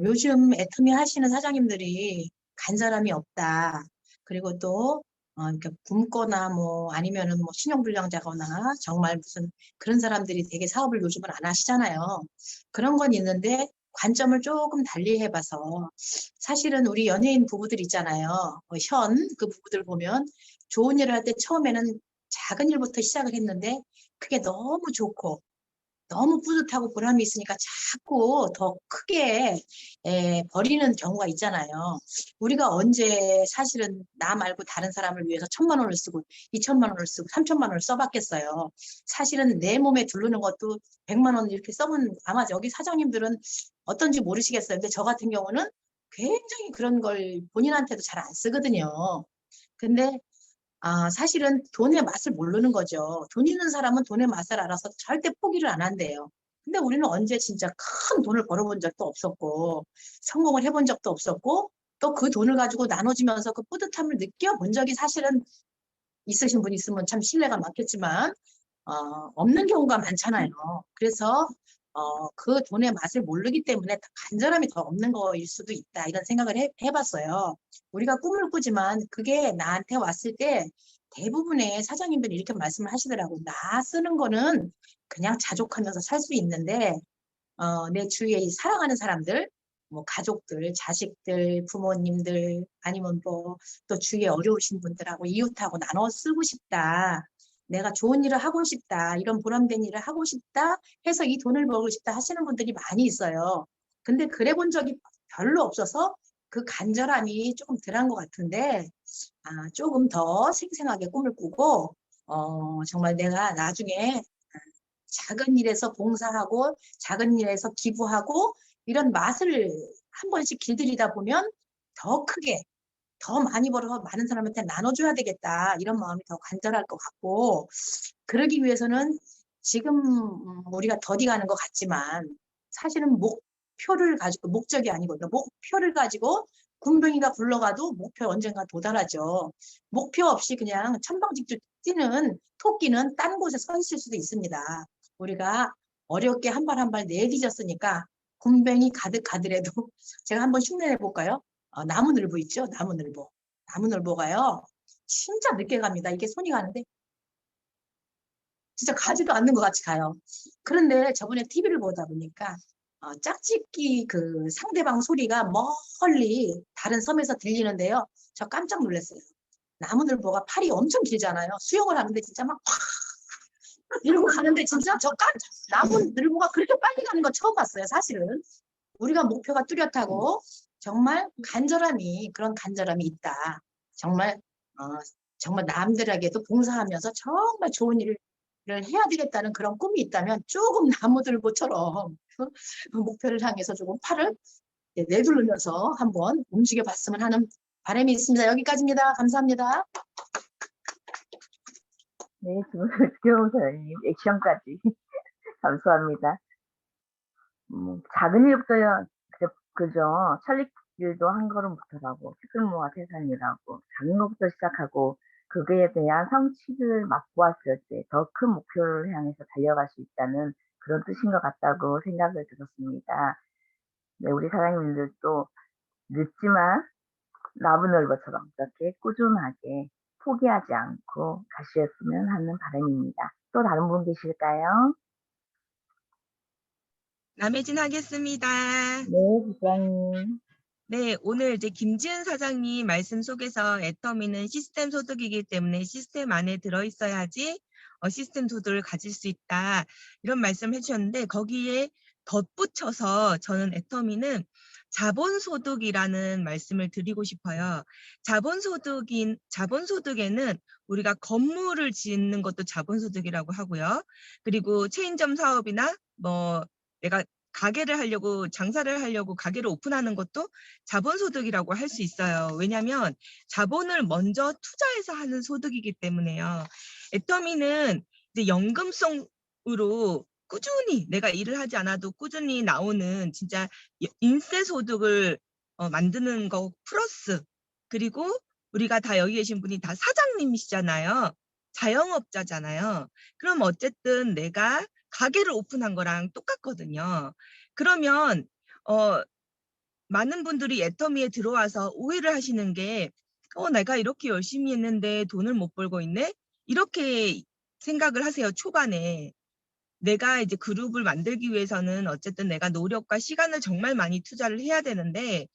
요즘 애터미 하시는 사장님들이 간절함이 없다. 그리고 또 이렇게 굶거나 뭐 아니면은 뭐 신용불량자거나 정말 무슨 그런 사람들이 되게 사업을 요즘은 안 하시잖아요. 그런 건 있는데 관점을 조금 달리 해봐서 사실은 우리 연예인 부부들 있잖아요. 그 부부들 보면 좋은 일을 할 때 처음에는 작은 일부터 시작을 했는데 그게 너무 좋고 너무 뿌듯하고 보람이 있으니까 자꾸 더 크게 버리는 경우가 있잖아요. 우리가 언제 사실은 나 말고 다른 사람을 위해서 1,000만 원을 쓰고 2,000만 원을 쓰고 3,000만 원을 써봤겠어요. 사실은 내 몸에 두르는 것도 100만 원 이렇게 써본 아마 여기 사장님들은 어떤지 모르시겠어요. 근데 저 같은 경우는 굉장히 그런 걸 본인한테도 잘 안 쓰거든요. 근데 사실은 돈의 맛을 모르는 거죠. 돈 있는 사람은 돈의 맛을 알아서 절대 포기를 안 한대요. 근데 우리는 언제 진짜 큰 돈을 벌어본 적도 없었고, 성공을 해본 적도 없었고, 또 그 돈을 가지고 나눠주면서 그 뿌듯함을 느껴본 적이 사실은 있으신 분 있으면 참 신뢰가 많겠지만, 없는 경우가 많잖아요. 그래서 그 돈의 맛을 모르기 때문에 간절함이 더 없는 거일 수도 있다. 이런 생각을 해봤어요. 우리가 꿈을 꾸지만 그게 나한테 왔을 때 대부분의 사장님들이 이렇게 말씀을 하시더라고. 나 쓰는 거는 그냥 자족하면서 살 수 있는데 내 주위에 사랑하는 사람들, 뭐 가족들, 자식들, 부모님들 아니면 뭐 또 주위에 어려우신 분들하고 이웃하고 나눠 쓰고 싶다. 내가 좋은 일을 하고 싶다, 이런 보람된 일을 하고 싶다 해서 이 돈을 벌고 싶다 하시는 분들이 많이 있어요. 근데 그래 본 적이 별로 없어서 그 간절함이 조금 덜한 것 같은데, 조금 더 생생하게 꿈을 꾸고, 정말 내가 나중에 작은 일에서 봉사하고, 작은 일에서 기부하고, 이런 맛을 한 번씩 길들이다 보면 더 크게, 더 많이 벌어서 많은 사람한테 나눠줘야 되겠다. 이런 마음이 더 간절할 것 같고, 그러기 위해서는 지금 우리가 더디 가는 것 같지만, 사실은 목표를 가지고, 목적이 아니거든요. 목표를 가지고 군뱅이가 굴러가도 목표 언젠가 도달하죠. 목표 없이 그냥 천방지축 뛰는 토끼는 딴 곳에 서 있을 수도 있습니다. 우리가 어렵게 한 발 한 발 내디뎠으니까 군뱅이 가득 가더라도 제가 한번 흉내내 볼까요? 나무늘보 있죠? 나무늘보. 나무늘보가요. 진짜 늦게 갑니다. 이게 손이 가는데 진짜 가지도 않는 것 같이 가요. 그런데 저번에 TV를 보다 보니까 짝짓기 그 상대방 소리가 멀리 다른 섬에서 들리는데요. 저 깜짝 놀랐어요. 나무늘보가 팔이 엄청 길잖아요. 수영을 하는데 진짜 막 이러고 가는데 진짜 나무늘보가 그렇게 빨리 가는 거 처음 봤어요. 사실은. 우리가 목표가 뚜렷하고 정말 그런 간절함이 있다. 정말 정말 남들에게도 봉사하면서 정말 좋은 일을 해야 되겠다는 그런 꿈이 있다면 조금 나무들보처럼 목표를 향해서 조금 팔을 내두르면서 한번 움직여 봤으면 하는 바람이 있습니다. 여기까지입니다. 감사합니다. 네, 지금 사장님 액션까지 감사합니다. 작은 일부터요. 그죠? 천리길도 한 걸음부터라고, 티끌모아 태산이라고, 작은 것부터 시작하고, 그거에 대한 성취를 맛보았을 때 더 큰 목표를 향해서 달려갈 수 있다는 그런 뜻인 것 같다고 생각을 들었습니다. 네, 우리 사장님들도 늦지만 나무늘보처럼 이렇게 꾸준하게 포기하지 않고 가셨으면 하는 바람입니다. 또 다른 분 계실까요? 남혜진 하겠습니다. 네, 부장님. 네, 오늘 이제 김지은 사장님 말씀 속에서 애터미는 시스템 소득이기 때문에 시스템 안에 들어있어야지 시스템 소득을 가질 수 있다. 이런 말씀을 해주셨는데 거기에 덧붙여서 저는 애터미는 자본소득이라는 말씀을 드리고 싶어요. 자본소득에는 우리가 건물을 짓는 것도 자본소득이라고 하고요. 그리고 체인점 사업이나 내가 가게를 하려고 장사를 하려고 가게를 오픈하는 것도 자본소득이라고 할 수 있어요. 왜냐하면 자본을 먼저 투자해서 하는 소득이기 때문에요. 애터미는 이제 연금성으로 꾸준히 내가 일을 하지 않아도 꾸준히 나오는 진짜 인세소득을 만드는 거 플러스 그리고 우리가 다 여기 계신 분이 다 사장님이시잖아요. 자영업자잖아요. 그럼 어쨌든 내가 가게를 오픈한 거랑 똑같거든요. 그러면 많은 분들이 애터미에 들어와서 오해를 하시는 게 내가 이렇게 열심히 했는데 돈을 못 벌고 있네? 이렇게 생각을 하세요, 초반에. 내가 이제 그룹을 만들기 위해서는 어쨌든 내가 노력과 시간을 정말 많이 투자를 해야 되는데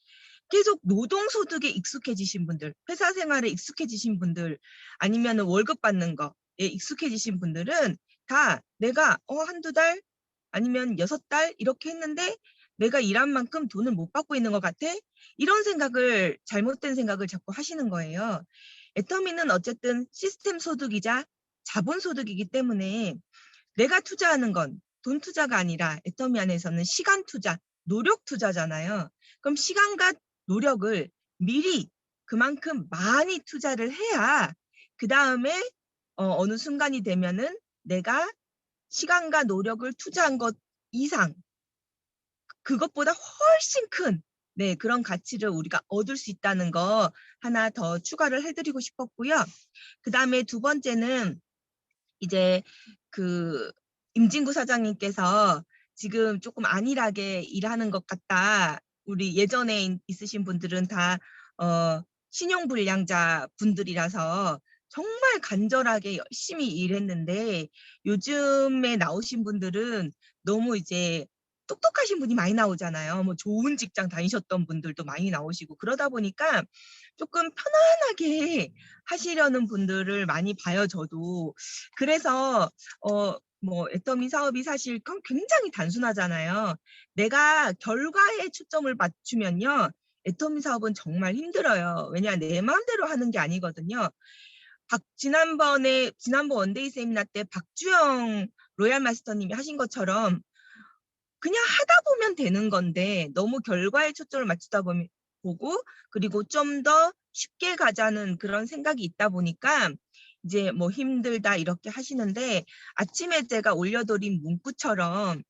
계속 노동소득에 익숙해지신 분들, 회사 생활에 익숙해지신 분들, 아니면 월급 받는 거에 익숙해지신 분들은 다 내가 한두 달 아니면 6달 이렇게 했는데 내가 일한 만큼 돈을 못 받고 있는 것 같아? 이런 잘못된 생각을 자꾸 하시는 거예요. 애터미는 어쨌든 시스템 소득이자 자본 소득이기 때문에 내가 투자하는 건 돈 투자가 아니라 애터미 안에서는 시간 투자, 노력 투자잖아요. 그럼 시간과 노력을 미리 그만큼 많이 투자를 해야 그 다음에 어느 순간이 되면은 내가 시간과 노력을 투자한 것 이상 그것보다 훨씬 큰 그런 가치를 우리가 얻을 수 있다는 거 하나 더 추가를 해드리고 싶었고요. 그 다음에 두 번째는 이제 임진구 사장님께서 지금 조금 안일하게 일하는 것 같다. 우리 예전에 있으신 분들은 다 신용불량자 분들이라서 정말 간절하게 열심히 일했는데 요즘에 나오신 분들은 너무 이제 똑똑하신 분이 많이 나오잖아요. 뭐 좋은 직장 다니셨던 분들도 많이 나오시고 그러다 보니까 조금 편안하게 하시려는 분들을 많이 봐요, 저도. 그래서 뭐 애터미 사업이 사실 굉장히 단순하잖아요. 내가 결과에 초점을 맞추면요. 애터미 사업은 정말 힘들어요. 왜냐, 내 마음대로 하는 게 아니거든요. 지난번 원데이 세미나 때 박주영 로얄 마스터님이 하신 것처럼 그냥 하다 보면 되는 건데 너무 결과에 초점을 맞추다 보고 그리고 좀 더 쉽게 가자는 그런 생각이 있다 보니까 이제 뭐 힘들다 이렇게 하시는데 아침에 제가 올려드린 문구처럼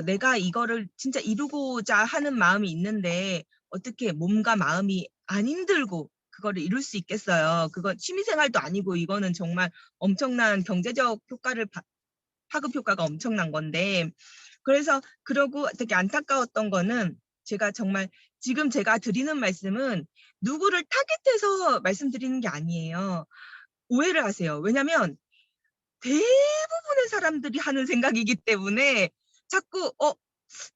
내가 이거를 진짜 이루고자 하는 마음이 있는데 어떻게 몸과 마음이 안 힘들고 그거를 이룰 수 있겠어요. 그건 취미생활도 아니고 이거는 정말 엄청난 경제적 파급 효과가 엄청난 건데 그래서 그러고 되게 안타까웠던 거는 제가 정말 지금 제가 드리는 말씀은 누구를 타겟해서 말씀드리는 게 아니에요. 오해를 하세요. 왜냐면 대부분의 사람들이 하는 생각이기 때문에 자꾸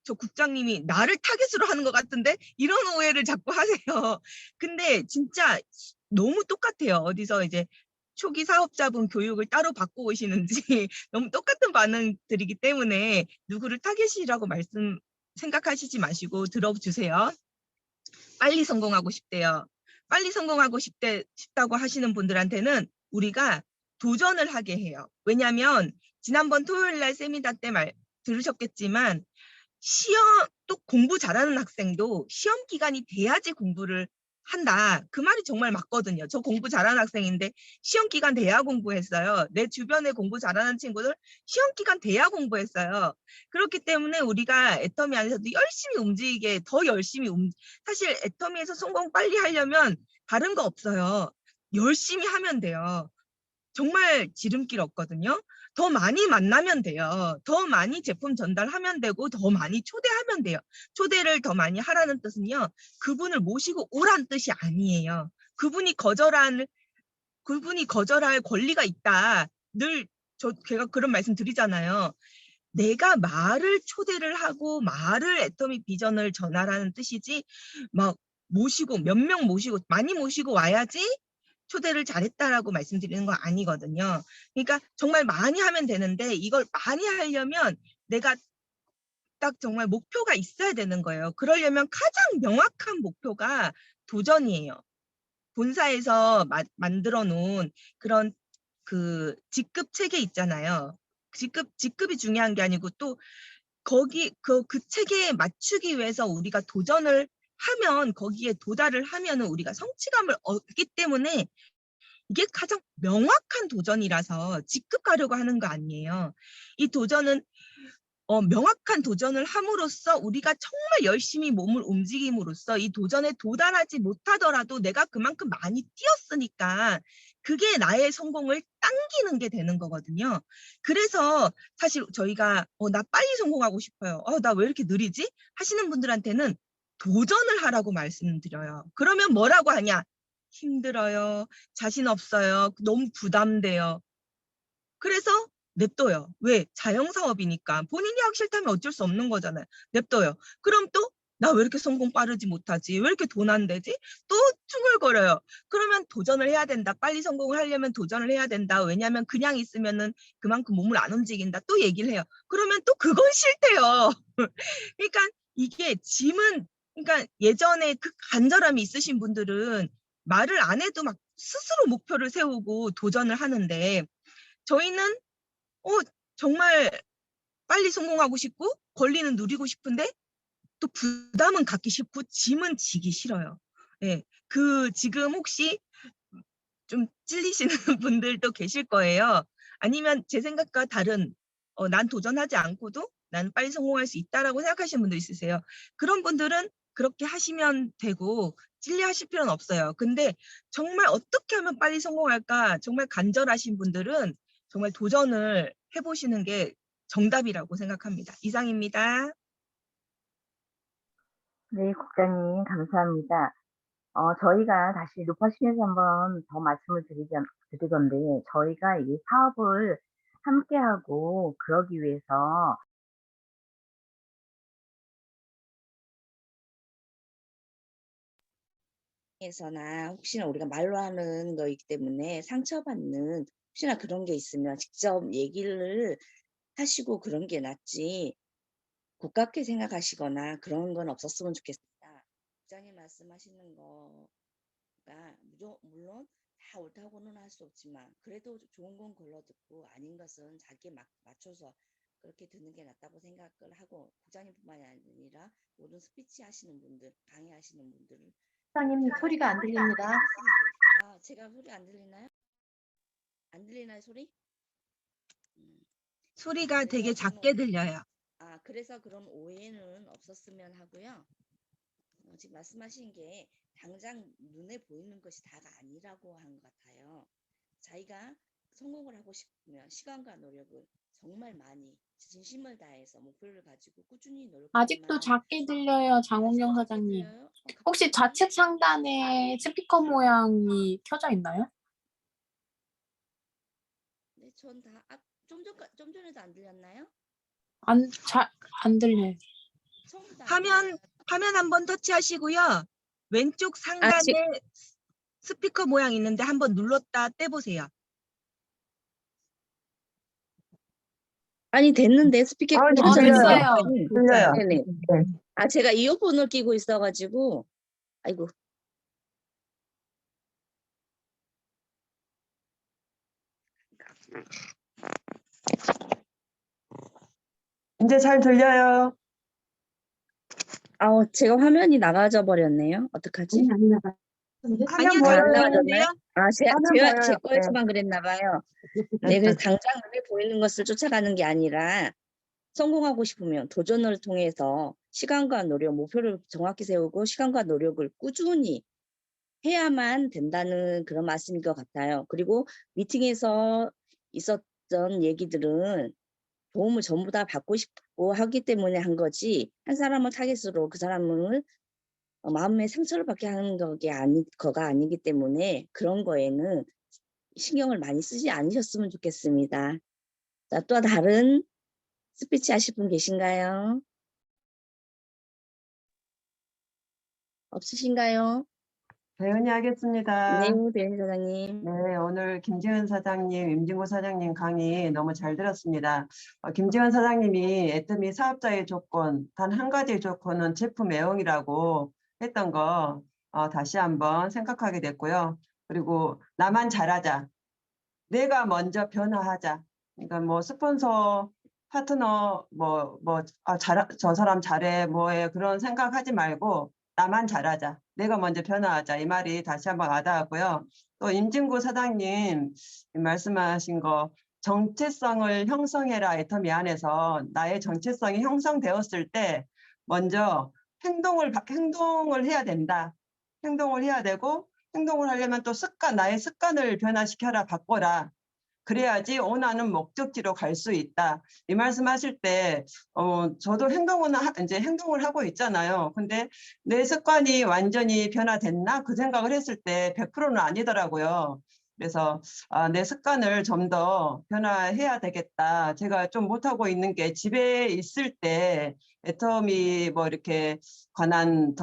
저 국장님이 나를 타겟으로 하는 것 같은데 이런 오해를 자꾸 하세요. 근데 진짜 너무 똑같아요. 어디서 이제 초기 사업자분 교육을 따로 받고 오시는지 너무 똑같은 반응들이기 때문에 누구를 타겟이라고 생각하시지 마시고 들어주세요. 빨리 성공하고 싶대요. 빨리 성공하고 싶다고 하시는 분들한테는 우리가 도전을 하게 해요. 왜냐하면 지난번 토요일 날 세미나 때 들으셨겠지만 또 공부 잘하는 학생도 시험 기간이 돼야지 공부를 한다. 그 말이 정말 맞거든요. 저 공부 잘하는 학생인데 시험 기간 돼야 공부했어요. 내 주변에 공부 잘하는 친구들 시험 기간 돼야 공부했어요. 그렇기 때문에 우리가 애터미 안에서도 열심히 움직이게 더 열심히 사실 애터미에서 성공 빨리 하려면 다른 거 없어요. 열심히 하면 돼요. 정말 지름길 없거든요. 더 많이 만나면 돼요. 더 많이 제품 전달하면 되고 더 많이 초대하면 돼요. 초대를 더 많이 하라는 뜻은요. 그분을 모시고 오란 뜻이 아니에요. 그분이 거절할 권리가 있다. 제가 그런 말씀 드리잖아요. 내가 초대를 하고 애터미 비전을 전하라는 뜻이지 막 몇 명 모시고 많이 모시고 와야지 초대를 잘했다라고 말씀드리는 건 아니거든요. 그러니까 정말 많이 하면 되는데 이걸 많이 하려면 내가 딱 정말 목표가 있어야 되는 거예요. 그러려면 가장 명확한 목표가 도전이에요. 본사에서 만들어 놓은 그런 그 직급 체계 있잖아요. 직급이 중요한 게 아니고 또 그 체계에 맞추기 위해서 우리가 도전을 하면 거기에 도달을 하면은 우리가 성취감을 얻기 때문에 이게 가장 명확한 도전이라서 직급 가려고 하는 거 아니에요. 이 도전은 명확한 도전을 함으로써 우리가 정말 열심히 몸을 움직임으로써 이 도전에 도달하지 못하더라도 내가 그만큼 많이 뛰었으니까 그게 나의 성공을 당기는 게 되는 거거든요. 그래서 사실 저희가 나 빨리 성공하고 싶어요. 나 왜 이렇게 느리지? 하시는 분들한테는 도전을 하라고 말씀드려요. 그러면 뭐라고 하냐? 힘들어요. 자신 없어요. 너무 부담돼요. 그래서 냅둬요. 왜? 자영사업이니까. 본인이 하기 싫다면 어쩔 수 없는 거잖아요. 냅둬요. 그럼 또 나 왜 이렇게 성공 빠르지 못하지? 왜 이렇게 돈 안 되지? 또 중얼거려요. 그러면 도전을 해야 된다. 빨리 성공을 하려면 도전을 해야 된다. 왜냐하면 그냥 있으면은 그만큼 몸을 안 움직인다. 또 얘기를 해요. 그러면 또 그건 싫대요. 그러니까 이게 그러니까 예전에 그 간절함이 있으신 분들은 말을 안 해도 막 스스로 목표를 세우고 도전을 하는데 저희는 정말 빨리 성공하고 싶고 권리는 누리고 싶은데 또 부담은 갖기 싫고 짐은 지기 싫어요. 예. 지금 혹시 좀 찔리시는 분들도 계실 거예요. 아니면 제 생각과 다른 난 도전하지 않고도 나는 빨리 성공할 수 있다라고 생각하시는 분도 있으세요. 그런 분들은 그렇게 하시면 되고 찔려하실 필요는 없어요. 근데 정말 어떻게 하면 빨리 성공할까 정말 간절하신 분들은 정말 도전을 해보시는 게 정답이라고 생각합니다. 이상입니다. 네, 국장님, 감사합니다. 저희가 다시 루퍼심에서 한번 더 말씀을 드리건데, 저희가 이 사업을 함께하고, 그러기 위해서 에서나 혹시나 우리가 말로 하는 거이기 때문에 상처받는 혹시나 그런 게 있으면 직접 얘기를 하시고 그런 게 낫지 고깝게 생각하시거나 그런 건 없었으면 좋겠습니다. 부장님 말씀하시는 거가 물론 다 옳다고는 할 수 없지만 그래도 좋은 건 걸러 듣고 아닌 것은 자기에 맞춰서 그렇게 듣는 게 낫다고 생각을 하고 국장님뿐만이 아니라 모든 스피치 하시는 분들, 강의하시는 분들을 사장님 소리가 안 들립니다. 아, 제가 소리 안 들리나요? 안 들리나요, 소리? 소리가 그래서 되게 그런 작게 들려요. 그래서 그런 오해는 없었으면 하고요. 지금 말씀하신 게 당장 눈에 보이는 것이 다가 아니라고 한 것 같아요. 자기가 성공을 하고 싶으면 시간과 노력을 정말 많이 진심을 다해서 목표를 가지고 꾸준히 노력하면 아직도 작게 들려요, 장홍영 아직도 작게 사장님. 들려요? 혹시 좌측 상단에 스피커 모양이 켜져 있나요? 네, 전 다 좀 전에도 안 들렸나요? 안 들려요. 처음부터 안 화면 한번 터치하시고요. 왼쪽 상단에 스피커 모양 있는데 한번 눌렀다 떼보세요. 아니 됐는데 스피커 됐어요. 들려요. 네네. 제가 이어폰을 끼고 있어가지고 아이고. 이제 잘 들려요. 제가 화면이 나가져 버렸네요. 어떡하지? 아니요, 화면 잘 보여요. 들리는데요. 제가 보여요. 제 거에서만 그랬나 봐요. 네, 그래서 당장 눈에 보이는 것을 쫓아가는 게 아니라 성공하고 싶으면 도전을 통해서 시간과 노력, 목표를 정확히 세우고 시간과 노력을 꾸준히 해야만 된다는 그런 말씀인 것 같아요. 그리고 미팅에서 있었던 얘기들은 도움을 전부 다 받고 싶고 하기 때문에 한 거지 한 사람을 타겟으로 그 사람을 마음에 상처를 받게 하는 거가 아니기 때문에 그런 거에는 신경을 많이 쓰지 않으셨으면 좋겠습니다. 자, 또 다른 스피치 하실 분 계신가요? 없으신가요? 배은이 하겠습니다. 네, 배은희 사장님. 네, 오늘 김지은 사장님, 임진구 사장님 강의 너무 잘 들었습니다. 김지은 사장님이 애터미 사업자의 조건, 단 한 가지의 조건은 제품 애용이라고 했던 거 다시 한번 생각하게 됐고요. 그리고 나만 잘하자. 내가 먼저 변화하자. 그러니까 뭐 스폰서, 파트너, 저 사람 잘해, 뭐해, 그런 생각하지 말고 나만 잘하자. 내가 먼저 변화하자. 이 말이 다시 한번 와닿았고요. 또 임진구 사장님 말씀하신 거, 정체성을 형성해라. 애터미 안에서 나의 정체성이 형성되었을 때 먼저 행동을 해야 된다. 행동을 해야 되고, 행동을 하려면 또 나의 습관을 변화시켜라, 바꿔라. 그래야지 원하는 목적지로 갈 수 있다. 이 말씀하실 때, 저도 이제 행동을 하고 있잖아요. 근데 내 습관이 완전히 변화됐나? 그 생각을 했을 때 100%는 아니더라고요. 그래서 내 습관을 좀 더 변화해야 되겠다. 제가 좀 못하고 있는 게 집에 있을 때 애터미 이렇게 관한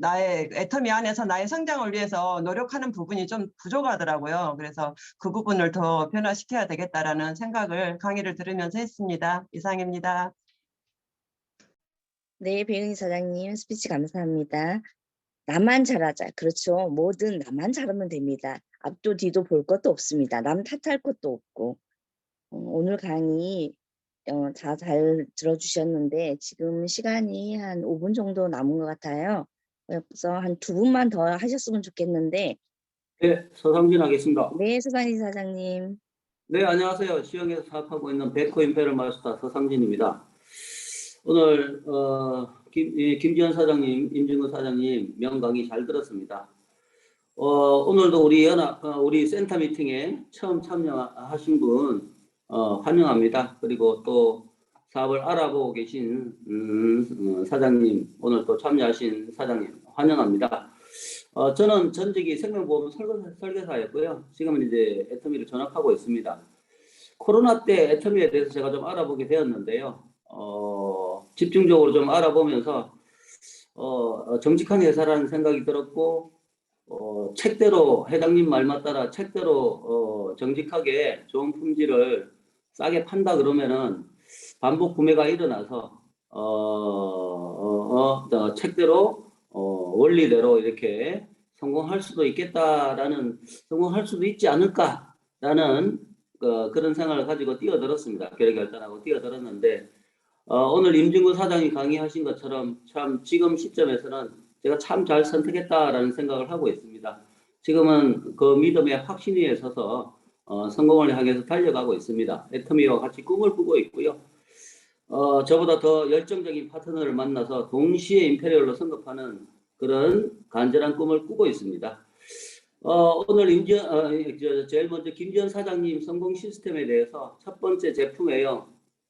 애터미 안에서 나의 성장을 위해서 노력하는 부분이 좀 부족하더라고요. 그래서 그 부분을 더 변화시켜야 되겠다라는 생각을 강의를 들으면서 했습니다. 이상입니다. 네, 배은희 사장님 스피치 감사합니다. 나만 잘하자. 그렇죠. 뭐든 나만 잘하면 됩니다. 앞도 뒤도 볼 것도 없습니다. 남 탓할 것도 없고. 오늘 강의 다 잘 들어주셨는데 지금 시간이 한 5분 정도 남은 것 같아요. 그래서 한 2분만 더 하셨으면 좋겠는데. 네, 서상진 하겠습니다. 네, 서상진 사장님. 네, 안녕하세요. 시흥에서 사업하고 있는 베코 임페럴 마스터 서상진입니다. 오늘 김지현 사장님, 임진구 사장님 명강의 잘 들었습니다. 오늘도 우리 센터 미팅에 처음 참여하신 분 환영합니다. 그리고 또 사업을 알아보고 계신 사장님, 오늘 또 참여하신 사장님 환영합니다. 저는 전직이 생명보험 설계사였고요. 지금은 이제 애터미를 전업하고 있습니다. 코로나 때 애터미에 대해서 제가 좀 알아보게 되었는데요. 집중적으로 좀 알아보면서 정직한 회사라는 생각이 들었고, 책대로 회장님 말만 따라 책대로 정직하게 좋은 품질을 싸게 판다 그러면은 반복 구매가 일어나서 책대로 원리대로 이렇게 성공할 수도 있겠다라는 성공할 수도 있지 않을까라는 그런 생각을 가지고 뛰어들었습니다. 결단하고 뛰어들었는데 오늘 임진구 사장이 강의하신 것처럼 참 지금 시점에서는 제가 참 잘 선택했다라는 생각을 하고 있습니다. 지금은 그 믿음의 확신 위에 서서 성공을 향해서 달려가고 있습니다. 애터미와 같이 꿈을 꾸고 있고요. 저보다 더 열정적인 파트너를 만나서 동시에 임페리얼로 성급하는 그런 간절한 꿈을 꾸고 있습니다. 오늘 제일 먼저 김지현 사장님 성공 시스템에 대해서 첫 번째 제품 외형,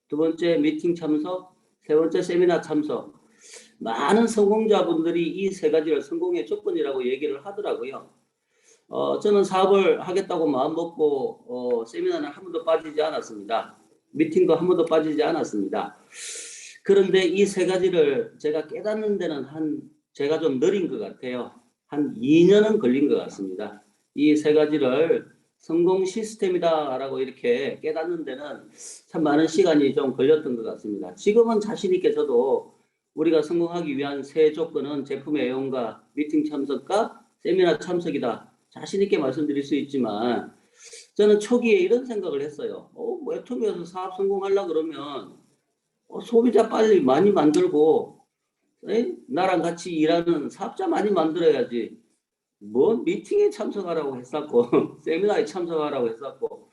두 번째 미팅 참석, 세 번째 세미나 참석. 많은 성공자분들이 이 세 가지를 성공의 조건이라고 얘기를 하더라고요. 저는 사업을 하겠다고 마음먹고 세미나는 한 번도 빠지지 않았습니다. 미팅도 한 번도 빠지지 않았습니다. 그런데 이 세 가지를 제가 깨닫는 데는 제가 좀 느린 것 같아요. 한 2년은 걸린 것 같습니다. 이 세 가지를 성공 시스템이다라고 이렇게 깨닫는 데는 참 많은 시간이 좀 걸렸던 것 같습니다. 지금은 자신 있게 저도 우리가 성공하기 위한 세 조건은 제품의 애용과 미팅 참석과 세미나 참석이다. 자신 있게 말씀드릴 수 있지만 저는 초기에 이런 생각을 했어요. 뭐 애터미에서 사업 성공하려고 그러면 소비자 빨리 많이 만들고 나랑 같이 일하는 사업자 많이 만들어야지. 뭐 미팅에 참석하라고 했었고 세미나에 참석하라고 했었고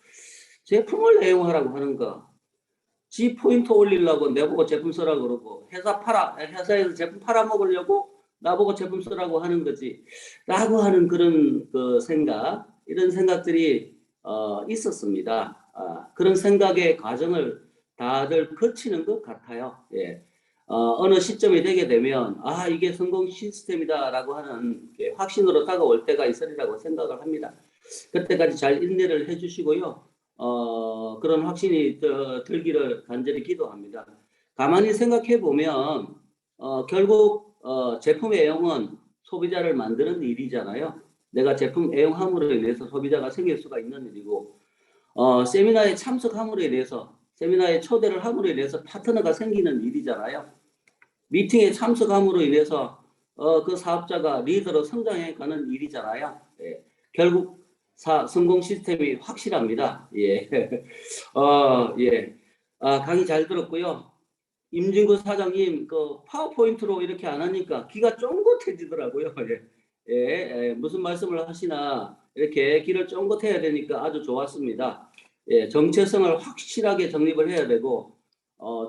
제품을 애용하라고 하는가. 지 포인트 올리려고 내보고 제품 쓰라고 그러고 회사에서 제품 팔아먹으려고 나보고 제품 쓰라고 하는 거지 라고 하는 그런 이런 생각들이 있었습니다. 그런 생각의 과정을 다들 거치는 것 같아요. 예. 어느 시점이 되게 되면 이게 성공 시스템이다라고 하는 확신으로 다가올 때가 있으리라고 생각을 합니다. 그때까지 잘 인내를 해주시고요. 그런 확신이 들기를 간절히 기도합니다. 가만히 생각해 보면 결국 제품 애용은 소비자를 만드는 일이잖아요. 내가 제품 애용함으로 인해서 소비자가 생길 수가 있는 일이고 세미나에 참석함으로 인해서 세미나에 초대를 함으로 인해서 파트너가 생기는 일이잖아요. 미팅에 참석함으로 인해서 그 사업자가 리더로 성장해 가는 일이잖아요. 예. 결국 성공 시스템이 확실합니다. 예. 예. 강의 잘 들었고요. 임진구 사장님 그 파워포인트로 이렇게 안 하니까 귀가 쫑긋해지더라고요. 예. 예. 무슨 말씀을 하시나 이렇게 귀를 쫑긋해야 되니까 아주 좋았습니다. 예. 정체성을 확실하게 정립을 해야 되고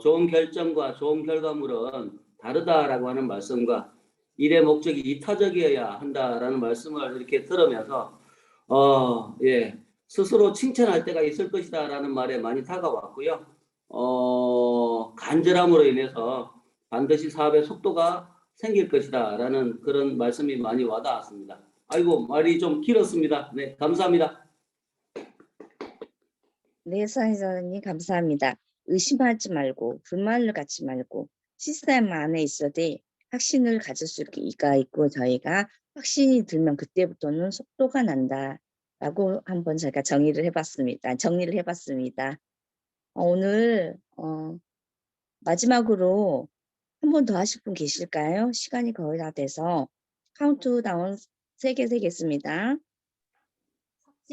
좋은 결정과 좋은 결과물은 다르다라고 하는 말씀과 일의 목적이 이타적이어야 한다라는 말씀을 이렇게 들으면서 예, 스스로 칭찬할 때가 있을 것이다라는 말에 많이 다가왔고요. 간절함으로 인해서 반드시 사업의 속도가 생길 것이다라는 그런 말씀이 많이 와닿았습니다. 아이고 말이 좀 길었습니다. 네, 감사합니다. 네, 사장님 감사합니다. 의심하지 말고 불만을 갖지 말고 시스템 안에 있어도 확신을 가질 수가 있고 저희가 확신이 들면 그때부터는 속도가 난다라고 한번 제가 정리를 해봤습니다. 오늘 마지막으로 한 번 더 하실 분 계실까요? 시간이 거의 다 돼서 카운트다운 3개 세겠습니다.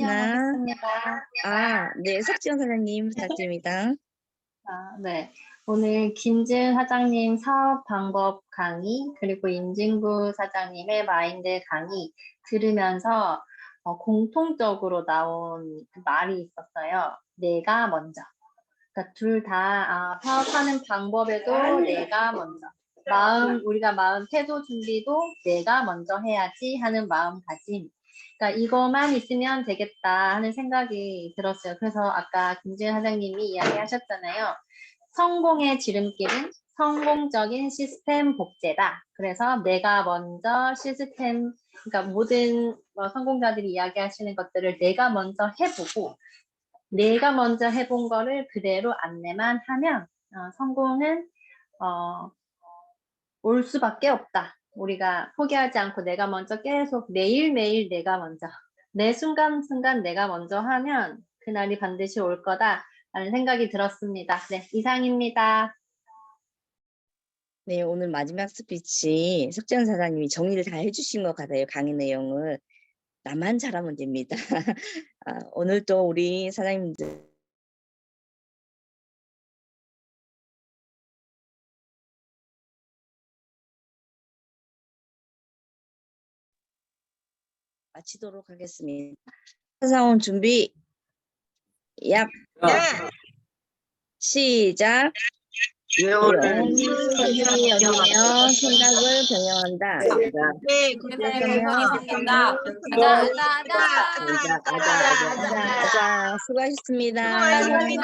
하겠습니다. 네, 석지원 사장님 부탁드립니다. 네. 오늘 김지은 사장님 사업 방법 강의, 그리고 임진구 사장님의 마인드 강의 들으면서 공통적으로 나온 그 말이 있었어요. 내가 먼저. 그러니까 둘 다 사업하는 방법에도 내가 먼저. 우리가 마음 태도 준비도 내가 먼저 해야지 하는 마음가짐. 그러니까 이거만 있으면 되겠다 하는 생각이 들었어요. 그래서 아까 김지은 사장님이 이야기하셨잖아요. 성공의 지름길은 성공적인 시스템 복제다. 그래서 내가 먼저 시스템, 그러니까 모든 성공자들이 이야기하시는 것들을 내가 먼저 해보고 내가 먼저 해본 거를 그대로 안내만 하면 성공은 올 수밖에 없다. 우리가 포기하지 않고 내가 먼저 계속 매일매일 내가 먼저, 내 순간순간 내가 먼저 하면 그날이 반드시 올 거다라는 생각이 들었습니다. 네, 이상입니다. 네, 오늘 마지막 스피치 석재현 사장님이 정리를 다 해주신 것 같아요. 강의 내용을. 나만 잘하면 됩니다. 오늘 또 우리 사장님들 마치도록 하겠습니다. 사사원 준비, 약, 자, 시작. 영혼이 여기며 생각을 병영한다. 네, 세상에 불건이 생긴다. 아자. 수고하셨습니다. 수고하셨습니다. 감사합니다.